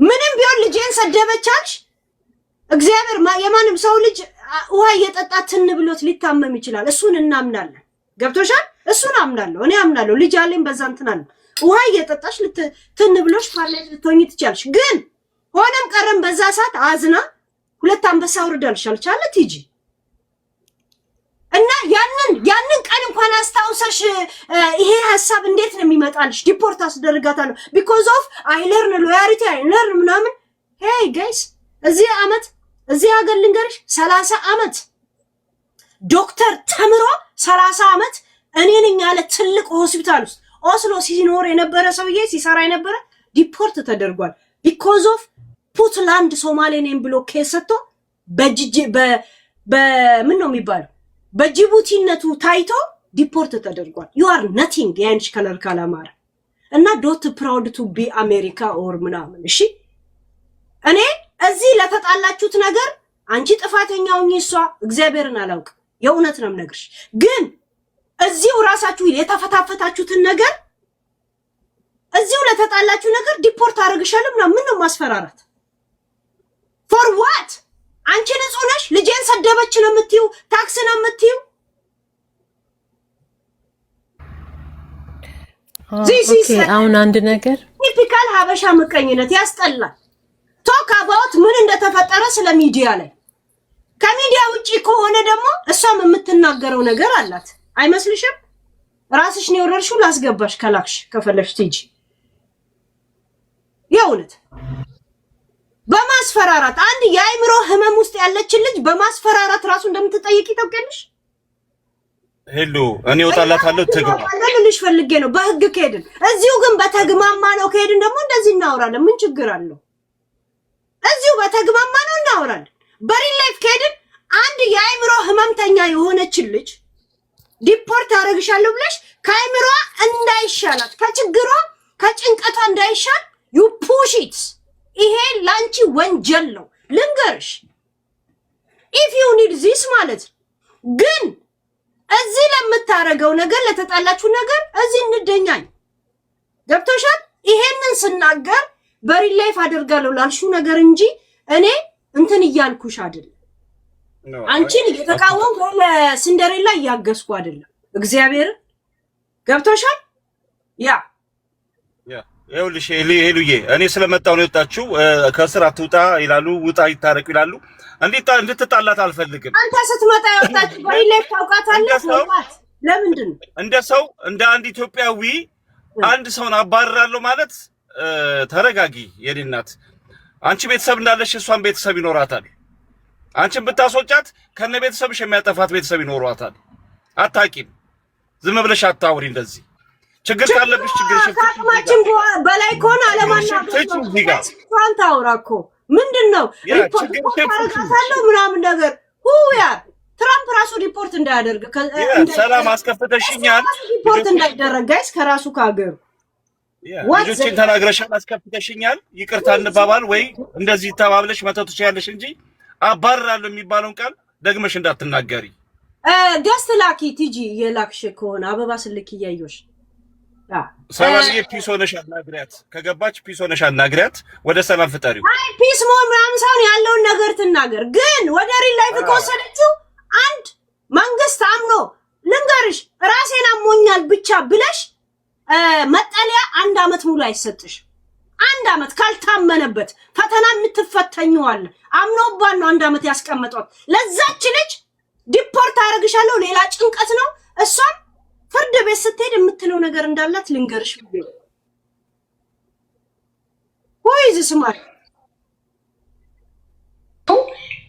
ምንም ቢሆን ልጄን ሰደበቻልሽ። እግዚአብሔር የማንም ሰው ልጅ ውሃ እየጠጣ ትን ብሎት ሊታመም ይችላል። እሱን እናምናለን። ገብቶሻል? እሱን አምናለሁ። እኔ አምናለሁ። ልጅ አለኝ በዛ እንትን አለ። ውሃ እየጠጣሽ ትን ብሎሽ ፓርላይት ልትሆኚ ትችያለሽ። ግን ሆነም ቀረም በዛ ሰዓት አዝና ሁለት አንበሳ አውርዳልሻል ቻለ ቲጂ እና ያንን ቀን እንኳን አስታውሰሽ ይሄ ሐሳብ እንዴት ነው የሚመጣልሽ? ዲፖርት አስደርጋታለሁ because of I learn loyalty I learn ምናምን። hey guys እዚህ አመት እዚህ ሀገር ልንገርሽ 30 አመት ዶክተር ተምሮ 30 አመት እኔ ነኝ ያለ ትልቅ ሆስፒታል ውስጥ ኦስሎ ሲኖር የነበረ ሰውዬ ሲሰራ የነበረ ዲፖርት ተደርጓል because of ፑንትላንድ ሶማሌ ነኝ ብሎ ኬስ ሰጥቶ በምን ነው የሚባለው በጅቡቲነቱ ታይቶ ዲፖርት ተደርጓል። you are nothing ያንቺ ከለር ካላማረ እና ዶት ፕራውድ ቱ ቢ አሜሪካ ኦር ምናምን። እሺ እኔ እዚህ ለተጣላችሁት ነገር አንቺ ጥፋተኛው እሷ እግዚአብሔርን አላውቅ የእውነት ነው የምነግርሽ። ግን እዚሁ ራሳችሁ የተፈታፈታችሁትን ነገር እዚሁ ለተጣላችሁ ነገር ዲፖርት አደርግሻለሁ ምናምን ምን ነው ማስፈራራት? for what? አንቺ ንጹህ ነሽ። ልጄን ሰደበች ነው የምትዩ? ታክስ ነው የምትዩ? አሁን አንድ ነገር ቲፒካል ሀበሻ ምቀኝነት ያስጠላል። ቶክ አባውት ምን እንደተፈጠረ ስለ ሚዲያ ላይ ከሚዲያ ውጪ ከሆነ ደግሞ እሷም የምትናገረው ነገር አላት አይመስልሽም? ራስሽ ነው ወረርሽው ላስገባሽ ከላክሽ ከፈለሽ ትጂ የእውነት በማስፈራራት አንድ የአይምሮ ህመም ውስጥ ያለች ልጅ በማስፈራራት ራሱ እንደምትጠይቅ ይተውቀልሽ። ሄሎ እኔ ወጣላታለሁ ተግባ ልልሽ ፈልጌ ነው። በህግ ከሄድን እዚሁ ግን በተግማማ ነው ከሄድን ደግሞ እንደዚህ እናወራለን። ምን ችግር አለው? እዚሁ በተግማማ ነው እናወራለን። በሪል ላይፍ ከሄድን አንድ የአይምሮ ህመምተኛ የሆነች ልጅ ዲፖርት አደርግሻለሁ ብለሽ ከአይምሮ እንዳይሻላት ከችግሯ ከጭንቀቷ እንዳይሻል ዩ ፑሽ ኢት። ይሄ ላንቺ ወንጀል ነው ልንገርሽ። ኢፍ ዩ ኒድ ዚስ ማለት ግን እዚህ ለምታረገው ነገር ለተጣላችሁ ነገር እዚህ እንደኛኝ ገብቶሻል። ይሄንን ስናገር በሪል ላይፍ አደርጋለሁ ላልሽው ነገር እንጂ እኔ እንትን እያልኩሽ አይደለም። አንቺን እየተቃወምኩ ለሲንደሬላ እያገዝኩ አይደለም። እግዚአብሔር ገብቶሻል። ያ ይኸውልሽ ሄሉዬ እኔ ስለመጣሁ ነው የወጣችሁ። ከስራ አትውጣ ይላሉ፣ ውጣ ይታረቁ ይላሉ። እንድትጣላት አልፈልግም። አንተ ስትመጣ ያወጣችሁ በሪሌት ታውቃታለህ። ለምንድን ነው እንደ ሰው እንደ አንድ ኢትዮጵያዊ አንድ ሰውን አባርራለሁ ማለት? ተረጋጊ የኔ እናት። አንቺ ቤተሰብ እንዳለሽ እሷን ቤተሰብ ይኖራታል። አንቺን ብታስወጫት ከነ ቤተሰብሽ የሚያጠፋት ቤተሰብ ይኖራታል። አታቂም። ዝም ብለሽ አታውሪ እንደዚህ። ችግር ካለብሽ ችግርሽ ከአቅማችን በላይ ከሆነ አለማናገር ታውራ እኮ ምንድነው ሪፖርት ምናምን ነገር ሁያር ትራምፕ ራሱ ሪፖርት እንዳያደርግ ሰላም አስከፍተሽኛል። ሪፖርት እንዳይደረግ ጋይስ ከራሱ ከሀገሩ ልጆችን ተናግረሻል፣ አስከፍተሽኛል። ይቅርታ እንባባል ወይ እንደዚህ ተባብለሽ መተው ትችያለሽ እንጂ አባርራለሁ የሚባለውን ቃል ደግመሽ እንዳትናገሪ። ገስት ላኪ ቲጂ የላክሽ ከሆነ አበባ ስልክ እያየሽ ሰላምዬ ፒስ ሆነሽ አናግሪያት። ከገባች ፒስ ሆነሽ አናግሪያት። ወደ ሰላም ፍጠሪው። አይ ፒስ መሆን ምናምን ሳይሆን ያለውን ነገር ትናገር። ግን ወደ ሪል ላይፍ ከወሰደችው አንድ መንግስት አምኖ ልንገርሽ ራሴን አሞኛል ብቻ ብለሽ መጠለያ 1 አመት ሙሉ አይሰጥሽ። 1 አመት ካልታመነበት ፈተና የምትፈተኙዋል አምኖባን ነው 1 አመት ያስቀመጧት። ለዛች ልጅ ዲፖርት አደርግሻለሁ ሌላ ጭንቀት ነው። እሷን ፍርድ ቤት ስትሄድ የምትለው ነገር እንዳላት ልንገርሽ ብዬ ወይስ ስማር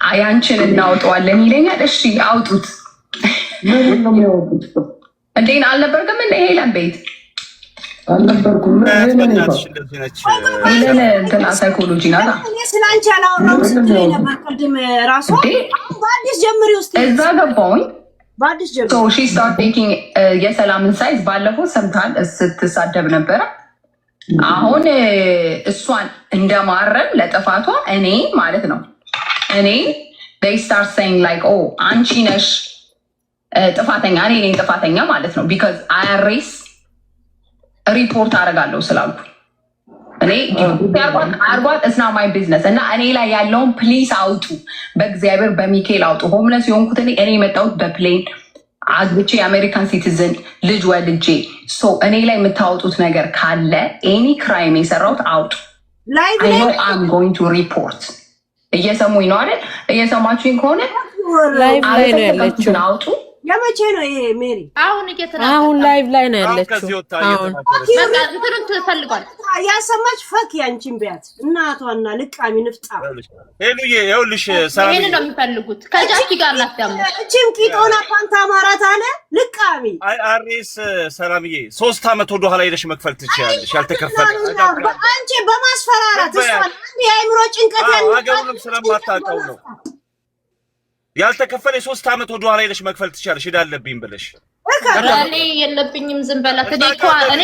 አያንችን እናውጣዋለን ይለኛል። እሺ አውጡት። ምን ነው የሚያወጡት? እንዴት አልነበርኩም እንደ ሄለን ቤት አልነበርኩም። ሄለን እንትና ሳይኮሎጂ ናት። እኔ ስላንቺ አላወራሁም ስትይ ነበር ቅድም ራሷ። በአዲስ ጀምሪ ውስጥ እዛ ገባሁኝ። በአዲስ ጀምሪ ሶ ሺ ስታርት ቴኪንግ የሰላምን ሳይዝ ባለፈው ሰምታል ስትሳደብ ነበረ። አሁን እሷን እንደማረም ለጥፋቷ እኔ ማለት ነው እኔ they start saying like oh አንቺ ነሽ ጥፋተኛ እኔ ነኝ ጥፋተኛ ማለት ነው because IRS ሪፖርት አደርጋለሁ ስላልኩ እኔ አርጓት it's not my business እና እኔ ላይ ያለውን ፕሊስ አውጡ፣ በእግዚአብሔር በሚካኤል አውጡ። ሆምለስ የሆንኩት እኔ የመጣሁት በፕሌን አግብቼ የአሜሪካን ሲቲዝን ልጅ ወልጄ ሶ እኔ ላይ የምታወጡት ነገር ካለ ኤኒ ክራይም የሰራሁት አውጡ። I know I'm going to report። እየሰሙኝ ነው አይደል? እየሰማችሁኝ ከሆነ ላይቭ ላይ ነው ያለችው። አውጡ። የመቼ ነው ይሄ ሜሪ? አሁን ላይቭ ላይ ነው ያለችው። አሁን በቃ እንትንም ትፈልጓል ያሰማች ፈክ ያንቺን ቢያት እናቷና ልቃሚ ንፍጣ ሄሉዬ ይኸውልሽ ሰላም ይሄን ነው የሚፈልጉት። ከጃኪ ጋር ናት ደግሞ እቺም ቂጦና ፓንታ ማራት አለ ልቃሚ IRS ሰላምዬ 3 አመት ወደ ኋላ ሄደሽ መክፈል ትችያለሽ። ያልተከፈለ አንቺ በማስፈራራት እሷን የአእምሮ ጭንቀት ያለው አገሩንም ስለማታውቀው ነው ያልተከፈለ 3 አመት ወደ ኋላ ሄደሽ መክፈል ትችያለሽ። ሄዳለብኝ ብለሽ እኔ የለብኝም ዝም በላት። እኔ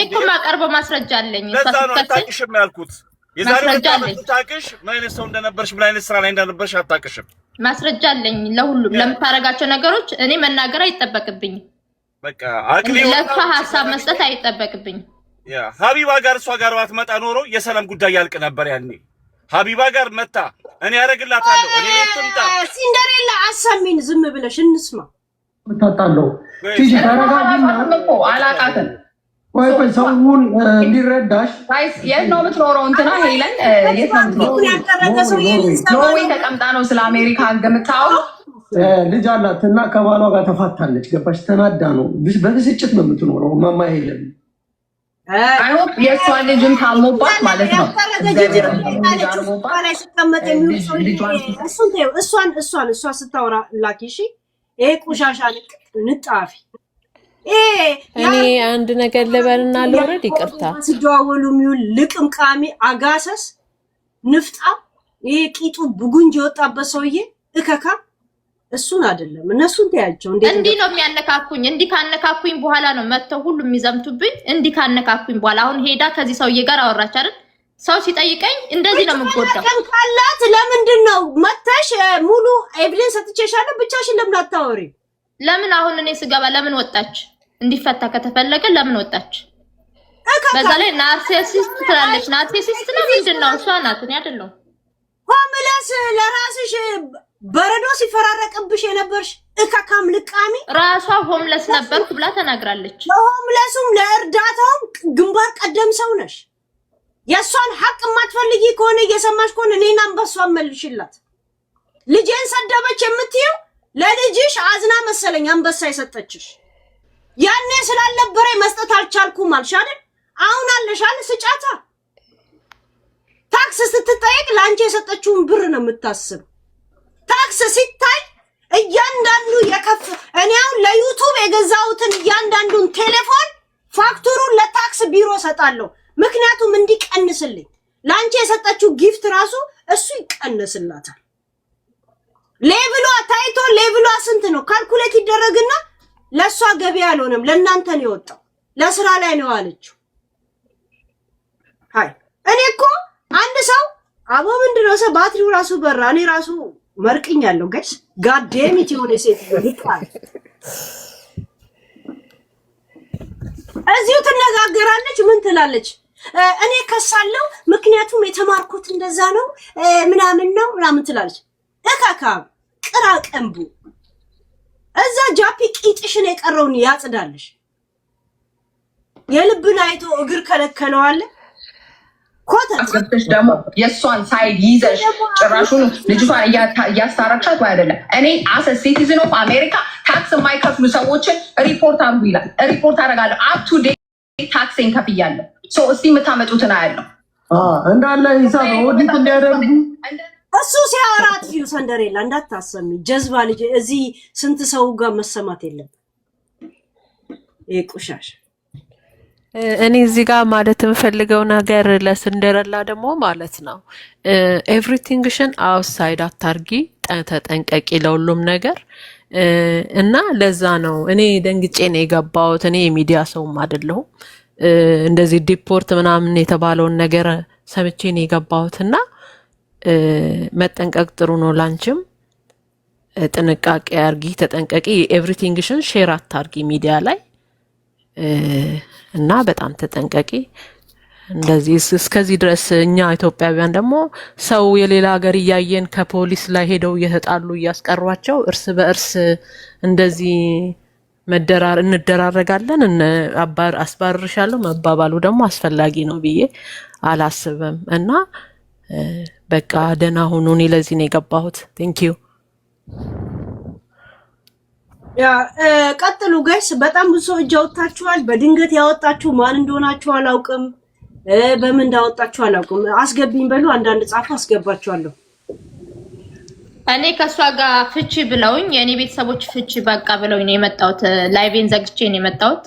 እኮ ማቀርበው ማስረጃ አለኝ። ለዛ ነው አታውቅሽም ያልኩት። የዛሬው ታውቅሽ ምን አይነት ሰው እንደነበርሽ ምን አይነት ስራ ላይ እንደነበርሽ አታውቅሽም። ማስረጃ አለኝ ለሁሉም ለምታረጋቸው ነገሮች እኔ መናገር አይጠበቅብኝም። በቃ አቅሊው ለካ ሀሳብ መስጠት አይጠበቅብኝም። ያ ሀቢባ ጋር እሷ ጋር ባትመጣ ኖሮ የሰላም ጉዳይ ያልቅ ነበር ያኔ። ሀቢባ ጋር መጣ እኔ ያረግላታለሁ። እኔ ትምጣ ሲንደሬላ አሰሚን ዝም ብለሽ እንስማ። ተጣጣለው ቲጂ ታረጋግና አላቃተን ቆይ ሰውን እንዲረዳሽ ጋይስ የት ነው የምትኖረው? እንትና ሄለን የት ነው የምትኖረው? ኖርዌይ ተቀምጣ ነው ስለ አሜሪካ ገምታው ልጅ አላት እና ከባሏ ጋር ተፋታለች። ገባሽ? ተናዳ ነው በብስጭት ነው የምትኖረው። ማማ ሄለን አይሆን የእሷ ልጅም ታሞባት ማለት ነው። እሷ ስታወራ ላኪ እሺ። ይሄ ቆሻሻ ንጣፊ እኔ አንድ ነገር ልበልና ልወረድ። ይቅርታ ሲደዋወሉ የሚውል ልቅምቃሚ አጋሰስ ንፍጣ ይሄ ቂጡ ብጉንጅ የወጣበት ሰውዬ እከካ እሱን አይደለም እነሱን ተያቸው። እንዲህ ነው የሚያነካኩኝ። እንዲህ ካነካኩኝ በኋላ ነው መተው ሁሉ የሚዘምቱብኝ። እንዲህ ካነካኩኝ በኋላ አሁን ሄዳ ከዚህ ሰውዬ ጋር አወራች አይደል? ሰው ሲጠይቀኝ እንደዚህ ነው የምጎዳው። ካላት ለምንድን ነው መተሽ ሙሉ ኤቪደንስ ሰጥቼሻለሁ ብቻሽን ለምን አታወሪ? ለምን አሁን እኔ ስገባ ለምን ወጣች? እንዲፈታ ከተፈለገ ለምን ወጣች? በዛ ላይ ናርሲሲስት ትላለች። ናርሲሲስት ነው ምንድን ነው? እሷ ናት እኔ አይደለሁም። ሆምለስ ለራስሽ በረዶ ሲፈራረቅብሽ የነበርሽ እካካም ልቃሚ ራሷ ሆምለስ ነበርኩ ብላ ተናግራለች። ለሆምለሱም ለእርዳታውም ግንባር ቀደም ሰው ነሽ። የእሷን ሐቅ የማትፈልጊ ከሆነ እየሰማሽ ከሆነ እኔና አንበሷን መልሽላት። ልጄን ሰደበች የምትይው ለልጅሽ አዝና መሰለኝ አንበሳ የሰጠችሽ። ያኔ ስላልነበረ መስጠት አልቻልኩም አልሽ አይደል? አሁን አለሻል ስጫታ። ታክስ ስትጠየቅ ለአንቺ የሰጠችውን ብር ነው የምታስብ። ታክስ ሲታይ እያንዳንዱ እኔ አሁን ለዩቱብ የገዛሁትን እያንዳንዱን ቴሌፎን ፋክቱሩን ለታክስ ቢሮ ሰጣለሁ። ምክንያቱም እንዲቀንስልኝ ለአንቺ የሰጠችው ጊፍት ራሱ እሱ ይቀንስላታል። ሌቭሏ ታይቶ ሌቭሏ ስንት ነው ካልኩሌት ይደረግና ለሷ ገቢ አልሆነም፣ ለእናንተ ነው የወጣው። ለስራ ላይ ነው አለችው። ሃይ እኔ እኮ አንድ ሰው አቦ ምንድነው ሰው ባትሪው ራሱ በራ። እኔ ራሱ መርቅኛለሁ ጋይስ። ጋዴሚት የሆነ ሴት ይልቃል። እዚሁ ትነጋገራለች። ምን ትላለች? እኔ ከሳለው ምክንያቱም የተማርኩት እንደዛ ነው ምናምን ትላለች። እካካም ቅራቀንቡ እዛ ጃፒ ቂጥሽን የቀረውን ያጽዳልሽ። የልብን አይቶ እግር ከለከለዋለ ኮተት ደግሞ የእሷን ሳይድ ይዘሽ ጭራሹን ልጅቷን እያስታረቅሻት ወይ አይደለም። እኔ አሰ ሲቲዝን ኦፍ አሜሪካ ታክስ የማይከፍሉ ሰዎችን ሪፖርት አድርጉ ይላል። ሪፖርት አደርጋለሁ። አፕ ቱ ዴት ታክሴን ከፍያለሁ። እስቲ የምታመጡትን አያለሁ እንዳለ ሂሳብ ኦዲት እንዲያደርጉ እሱ ሲያወራት ፊው ሰንደሬላ እንዳታሰሚ ጀዝባ ልጅ እዚህ ስንት ሰው ጋር መሰማት የለም። ይቁሻሽ እኔ እዚህ ጋር ማለት የምፈልገው ነገር ለስንደረላ ደግሞ ማለት ነው ኤቭሪቲንግሽን አውትሳይድ አታርጊ፣ ተጠንቀቂ ለሁሉም ነገር እና ለዛ ነው እኔ ደንግጬ ነው የገባሁት። እኔ የሚዲያ ሰውም አይደለሁም። እንደዚህ ዲፖርት ምናምን የተባለውን ነገር ሰምቼ ነው የገባሁትና መጠንቀቅ ጥሩ ነው። ላንቺም ጥንቃቄ አርጊ፣ ተጠንቀቂ። ኤቭሪቲንግሽን ሼር አታርጊ ሚዲያ ላይ እና በጣም ተጠንቀቂ። እንደዚህ እስከዚህ ድረስ እኛ ኢትዮጵያውያን ደግሞ ሰው የሌላ ሀገር እያየን ከፖሊስ ላይ ሄደው እየተጣሉ እያስቀሯቸው እርስ በእርስ እንደዚህ እንደራረጋለን። አስባርሻለሁ መባባሉ ደግሞ አስፈላጊ ነው ብዬ አላስብም። እና በቃ ደህና ሁኑ። እኔ ለዚህ ነው የገባሁት። ቴንኪዩ። ያ ቀጥሉ ጋይስ። በጣም ብዙ ሰው እጅ አውጥታችኋል። በድንገት ያወጣችሁ ማን እንደሆናችሁ አላውቅም፣ በምን እንዳወጣችሁ አላውቅም። አስገቢኝ በሉ። አንዳንድ ጻፉ፣ አስገባችኋለሁ። እኔ ከሷ ጋር ፍቺ ብለውኝ የኔ ቤተሰቦች ፍቺ በቃ ብለውኝ ነው የመጣሁት። ላይቬን ዘግቼ ነው የመጣሁት።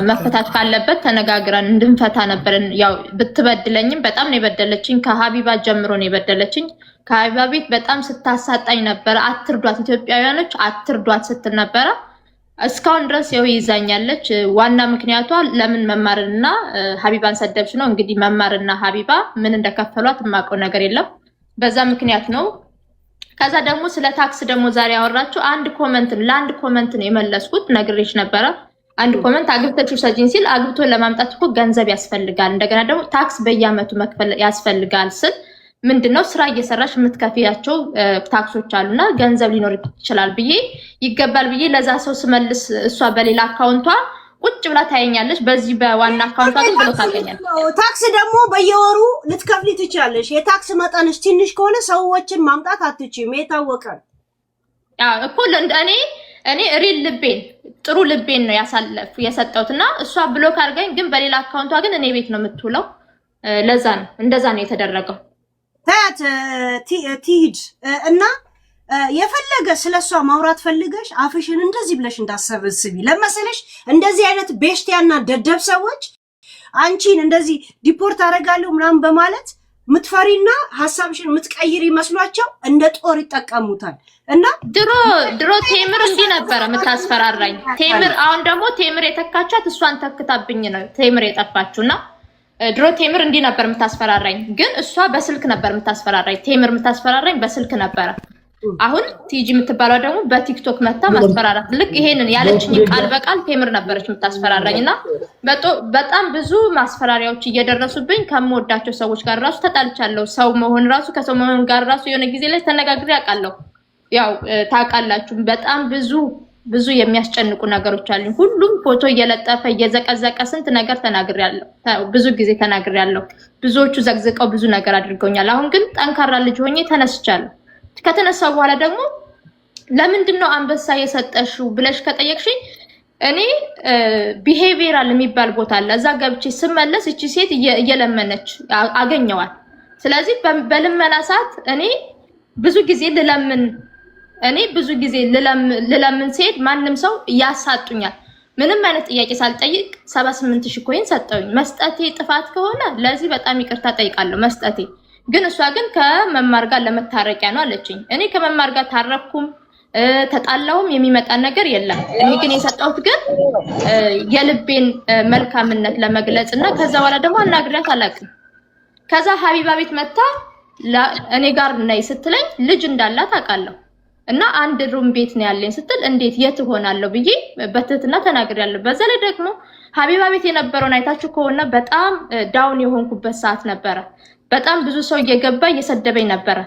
መፈታት ካለበት ተነጋግረን እንድንፈታ ነበር። ያው ብትበድለኝም በጣም ነው የበደለችኝ። ከሀቢባ ጀምሮ ነው የበደለችኝ። ከሀቢባ ቤት በጣም ስታሳጣኝ ነበር። አትርዷት፣ ኢትዮጵያውያኖች አትርዷት ስትል ነበረ። እስካሁን ድረስ ያው ይዛኛለች። ዋና ምክንያቷ ለምን መማርና ሀቢባን ሰደብሽ ነው። እንግዲህ መማርና ሀቢባ ምን እንደከፈሏት የማውቀው ነገር የለም። በዛ ምክንያት ነው። ከዛ ደግሞ ስለ ታክስ ደግሞ ዛሬ ያወራችሁ ለአንድ ኮመንት ነው የመለስኩት። ነግሬሽ ነበረ። አንድ ኮመንት አግብተሽ ሰጂን ሲል አግብቶ ለማምጣት እኮ ገንዘብ ያስፈልጋል፣ እንደገና ደግሞ ታክስ በየአመቱ መክፈል ያስፈልጋል ስል ምንድነው ስራ እየሰራሽ የምትከፍያቸው ታክሶች አሉና ገንዘብ ሊኖር ይችላል ብዬ ይገባል ብዬ ለዛ ሰው ስመልስ እሷ በሌላ አካውንቷ ቁጭ ብላ ታየኛለች። በዚህ በዋና አካውንቷ ግን ብሎ ታገኛለች። ታክስ ደግሞ በየወሩ ልትከፍሊ ትችላለሽ። የታክስ መጠንሽ ትንሽ ከሆነ ሰዎችን ማምጣት አትችይም። የታወቀ እኮ እኔ ሪል ልቤን ጥሩ ልቤን ነው የሰጠሁትና እሷ ብሎክ አድርገኝ፣ ግን በሌላ አካውንቷ ግን እኔ ቤት ነው የምትውለው። ለዛ ነው እንደዛ ነው የተደረገው። ታያት ትሂድ እና የፈለገ ስለሷ ማውራት ፈልገሽ አፍሽን እንደዚህ ብለሽ እንዳሰብስቢ ለመሰለሽ። እንደዚህ አይነት ቤሽቲያና ደደብ ሰዎች አንቺን እንደዚህ ዲፖርት አደርጋለሁ ምናምን በማለት ምትፈሪና ሐሳብሽን ምትቀይሪ መስሏቸው እንደ ጦር ይጠቀሙታል። እና ድሮ ቴምር እንዲህ ነበረ የምታስፈራራኝ ቴምር። አሁን ደግሞ ቴምር የተካቻት እሷን ተክታብኝ ነው ቴምር የጠፋችውና ድሮ ቴምር እንዲህ ነበር የምታስፈራራኝ፣ ግን እሷ በስልክ ነበር የምታስፈራራኝ። ቴምር የምታስፈራራኝ በስልክ ነበረ። አሁን ቲጂ የምትባለው ደግሞ በቲክቶክ መታ ማስፈራራት። ልክ ይሄንን ያለችኝ ቃል በቃል ቴምር ነበረች የምታስፈራራኝና በጣም ብዙ ማስፈራሪያዎች እየደረሱብኝ ከምወዳቸው ሰዎች ጋር ራሱ ተጣልቻለሁ። ሰው መሆን ራሱ ከሰው መሆን ጋር ራሱ የሆነ ጊዜ ላይ ተነጋግሬ አውቃለሁ። ያው ታውቃላችሁ በጣም ብዙ የሚያስጨንቁ ነገሮች አሉኝ። ሁሉም ፎቶ እየለጠፈ እየዘቀዘቀ ስንት ነገር ተናግሬያለሁ። ብዙ ጊዜ ተናግሬያለሁ። ብዙዎቹ ዘቅዝቀው ብዙ ነገር አድርገውኛል። አሁን ግን ጠንካራ ልጅ ሆኜ ተነስቻለሁ። ከተነሳው በኋላ ደግሞ ለምንድነው አንበሳ የሰጠሽው ብለሽ ከጠየቅሽኝ እኔ ቢሄቪየራል የሚባል ቦታ አለ። እዛ ገብቼ ስመለስ እቺ ሴት እየለመነች አገኘዋል። ስለዚህ በልመና ሰዓት እኔ ብዙ ጊዜ ልለምን ሲሄድ ማንም ሰው ያሳጡኛል። ምንም አይነት ጥያቄ ሳልጠይቅ 78000 ኮይን ሰጠውኝ። መስጠቴ ጥፋት ከሆነ ለዚህ በጣም ይቅርታ ጠይቃለሁ። መስጠቴ ግን እሷ ግን ከመማር ጋር ለመታረቂያ ነው አለችኝ። እኔ ከመማር ጋር ታረኩም ተጣላውም የሚመጣ ነገር የለም። እኔ ግን የሰጠሁት ግን የልቤን መልካምነት ለመግለጽና ከዛ በኋላ ደግሞ አናግሪያት አላውቅም። ከዛ ሀቢባ ቤት መጣ እኔ ጋር ነይ ስትለኝ ልጅ እንዳላት አውቃለሁ እና አንድ ሩም ቤት ነው ያለኝ ስትል እንዴት የት ሆናለሁ ብዬ በትህትና ተናግሬያለሁ። በዛ ላይ ደግሞ ሀቢባ ቤት የነበረውን አይታችሁ ከሆነ በጣም ዳውን የሆንኩበት ሰዓት ነበረ። በጣም ብዙ ሰው እየገባ እየሰደበኝ ነበረ።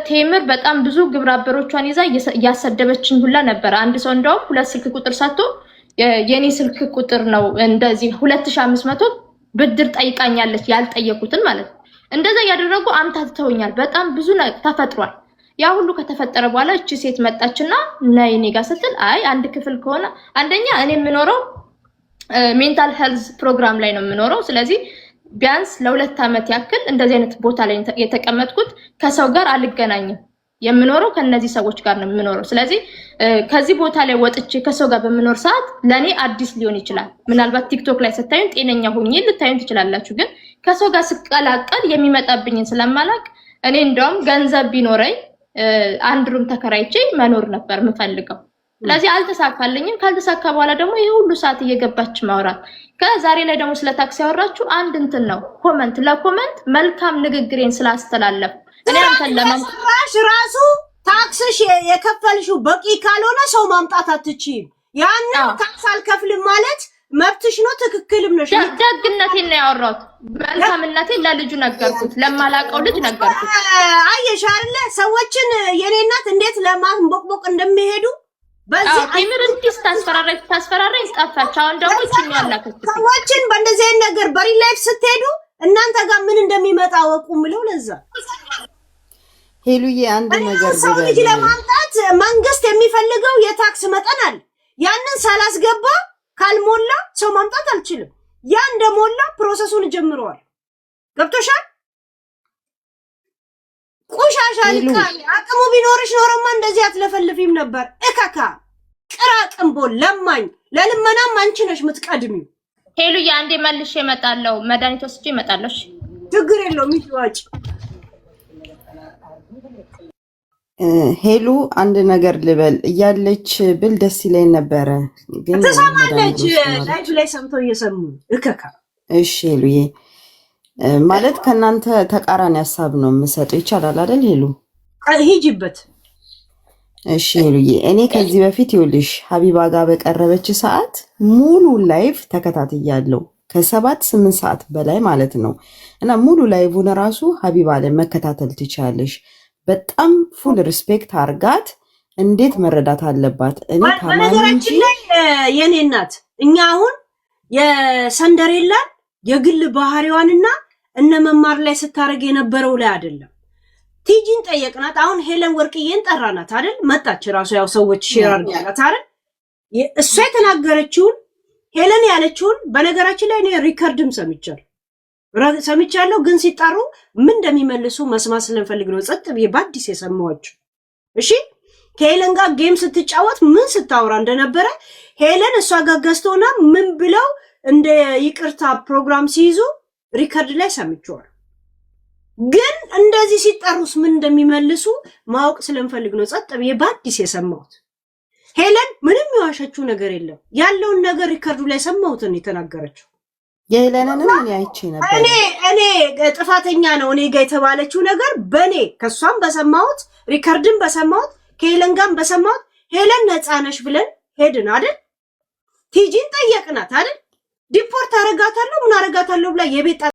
ቴምር በጣም ብዙ ግብረአበሮቿን ይዛ እያሰደበችኝ ሁላ ነበረ። አንድ ሰው እንደውም 2 ስልክ ቁጥር ሰጥቶ የኔ ስልክ ቁጥር ነው እንደዚህ 2500 ብድር ጠይቃኛለች ያልጠየቁትን ማለት ነው። እንደዛ ያደረጉ አምታተውኛል። በጣም ብዙ ተፈጥሯል። ያ ሁሉ ከተፈጠረ በኋላ እቺ ሴት መጣችና ነይ እኔ ጋር ስትል አይ አንድ ክፍል ከሆነ አንደኛ እኔ የምኖረው ሜንታል ሄልዝ ፕሮግራም ላይ ነው የምኖረው። ስለዚህ ቢያንስ ለ2 አመት ያክል እንደዚህ አይነት ቦታ ላይ የተቀመጥኩት ከሰው ጋር አልገናኝም። የምኖረው ከነዚህ ሰዎች ጋር ነው የምኖረው። ስለዚህ ከዚህ ቦታ ላይ ወጥቼ ከሰው ጋር በመኖር ሰዓት ለኔ አዲስ ሊሆን ይችላል። ምናልባት ቲክቶክ ላይ ስታዩን ጤነኛ ሆኜ ልታዩን ትችላላችሁ። ግን ከሰው ጋር ስቀላቀል የሚመጣብኝን ስለማላቅ እኔ እንደውም ገንዘብ ቢኖረኝ አንድ ሩም ተከራይቼ መኖር ነበር የምፈልገው። ስለዚህ አልተሳካልኝም። ካልተሳካ በኋላ ደግሞ ይሄ ሁሉ ሰዓት እየገባች ማውራት ከዛሬ ላይ ደግሞ ስለ ታክሲ ያወራችሁ አንድ እንትን ነው ኮመንት ለኮመንት መልካም ንግግሬን ስላስተላለፍ እኔ አንተን ለማምጣት ራሱ ታክስሽ የከፈልሽው በቂ ካልሆነ ሰው ማምጣት አትችይም። ያን ታክስ አልከፍልም ማለት መብትሽ ነው፣ ትክክልም ነሽ። ደግነቴን ነው ያወራሁት። መልካምነቴን ለልጁ ነገርኩት፣ ለማላቀው ልጅ ነገርኩት። አየሽ አይደለ ሰዎችን የኔ እናት እንዴት ለማንቦቅቦቅ እንደሚሄዱ በዚህ ቴምር እንዲስ ታስፈራራኝ ጠፋች። አሁን ደግሞ እቺን ያላከች ሰዎችን በእንደዚህ አይነት ነገር በሪል ላይፍ ስትሄዱ እናንተ ጋር ምን እንደሚመጣ ወቁ ምለው ለዛ ሄሉዬ አንድ ነገር ሰው ልጅ ለማምጣት መንግስት የሚፈልገው የታክስ መጠን አለ። ያንን ሳላስገባ ካልሞላ ሰው ማምጣት አልችልም። ያ እንደሞላ ፕሮሰሱን ጀምረዋል። ገብቶሻል? ቆሻሻ ልካል አቅሙ ቢኖርሽ ኖሮማ እንደዚህ አትለፈልፊም ነበር። እካካ ቅራቅምቦ ለማኝ ለልመናም አንቺ ነሽ የምትቀድሚው። ሄሉዬ አንዴ መልሼ እመጣለሁ፣ መድኃኒት ወስጄ እመጣለሁ። ችግር የለውም ይዋጭ። ሄሉ አንድ ነገር ልበል እያለች ብል ደስ ይለኝ ነበረ፣ ግን ተሰማለች ላይቭ ላይ ሰምተው እየሰሙ እከካ። እሺ ሄሉዬ ማለት ከናንተ ተቃራኒ ሐሳብ ነው የምሰጠው። ይቻላል አይደል ሄሉ? ሂጂበት። እሺ ሄሉዬ እኔ ከዚህ በፊት ይኸውልሽ ሀቢባ ጋር በቀረበች ሰዓት ሙሉ ላይቭ ተከታትያለሁ ከ7-8 ሰዓት በላይ ማለት ነው። እና ሙሉ ላይቭን ራሱ ሀቢባ ላይ መከታተል ትችላለሽ። በጣም ፉል ሪስፔክት አርጋት እንዴት መረዳት አለባት። እኔ በነገራችን ላይ የኔ እናት እኛ አሁን የሰንደሬላ የግል ባህሪዋንና እነ መማር ላይ ስታረግ የነበረው ላይ አይደለም። ቲጂን ጠየቅናት። አሁን ሄለን ወርቅዬን ጠራናት አይደል? መጣች ራሱ ያው ሰዎች ሼር አድርጋላት አይደል? እሷ የተናገረችውን ሄለን ያለችውን በነገራችን ላይ እኔ ሪከርድም ሰምቻለሁ፣ ግን ሲጣሩ ምን እንደሚመልሱ መስማት ስለምፈልግ ነው ጸጥ ብዬ በአዲስ የሰማኋቸው። እሺ ከሄለን ጋር ጌም ስትጫወት ምን ስታወራ እንደነበረ ሄለን እሷ ጋር ገዝተውና ምን ብለው እንደ ይቅርታ ፕሮግራም ሲይዙ ሪከርድ ላይ ሰምቼዋለሁ። ግን እንደዚህ ሲጣሩስ ምን እንደሚመልሱ ማወቅ ስለምፈልግ ነው ጸጥ ብዬ በአዲስ የሰማሁት። ሄለን ምንም የዋሸችው ነገር የለም። ያለውን ነገር ሪከርዱ ላይ ሰማሁትን የተናገረችው። የሄለንንም እኔ አይቼ ነበር። እኔ ጥፋተኛ ነው እኔ ጋር የተባለችው ነገር በኔ ከሷም በሰማሁት ሪከርድን በሰማሁት ከሄለን ጋር በሰማሁት ሄለን ነፃ ነሽ ብለን ሄድን አይደል? ቲጂን ጠየቅናት አይደል? ዲፖርት አረጋታለሁ ምን አረጋታለሁ ብላ የቤት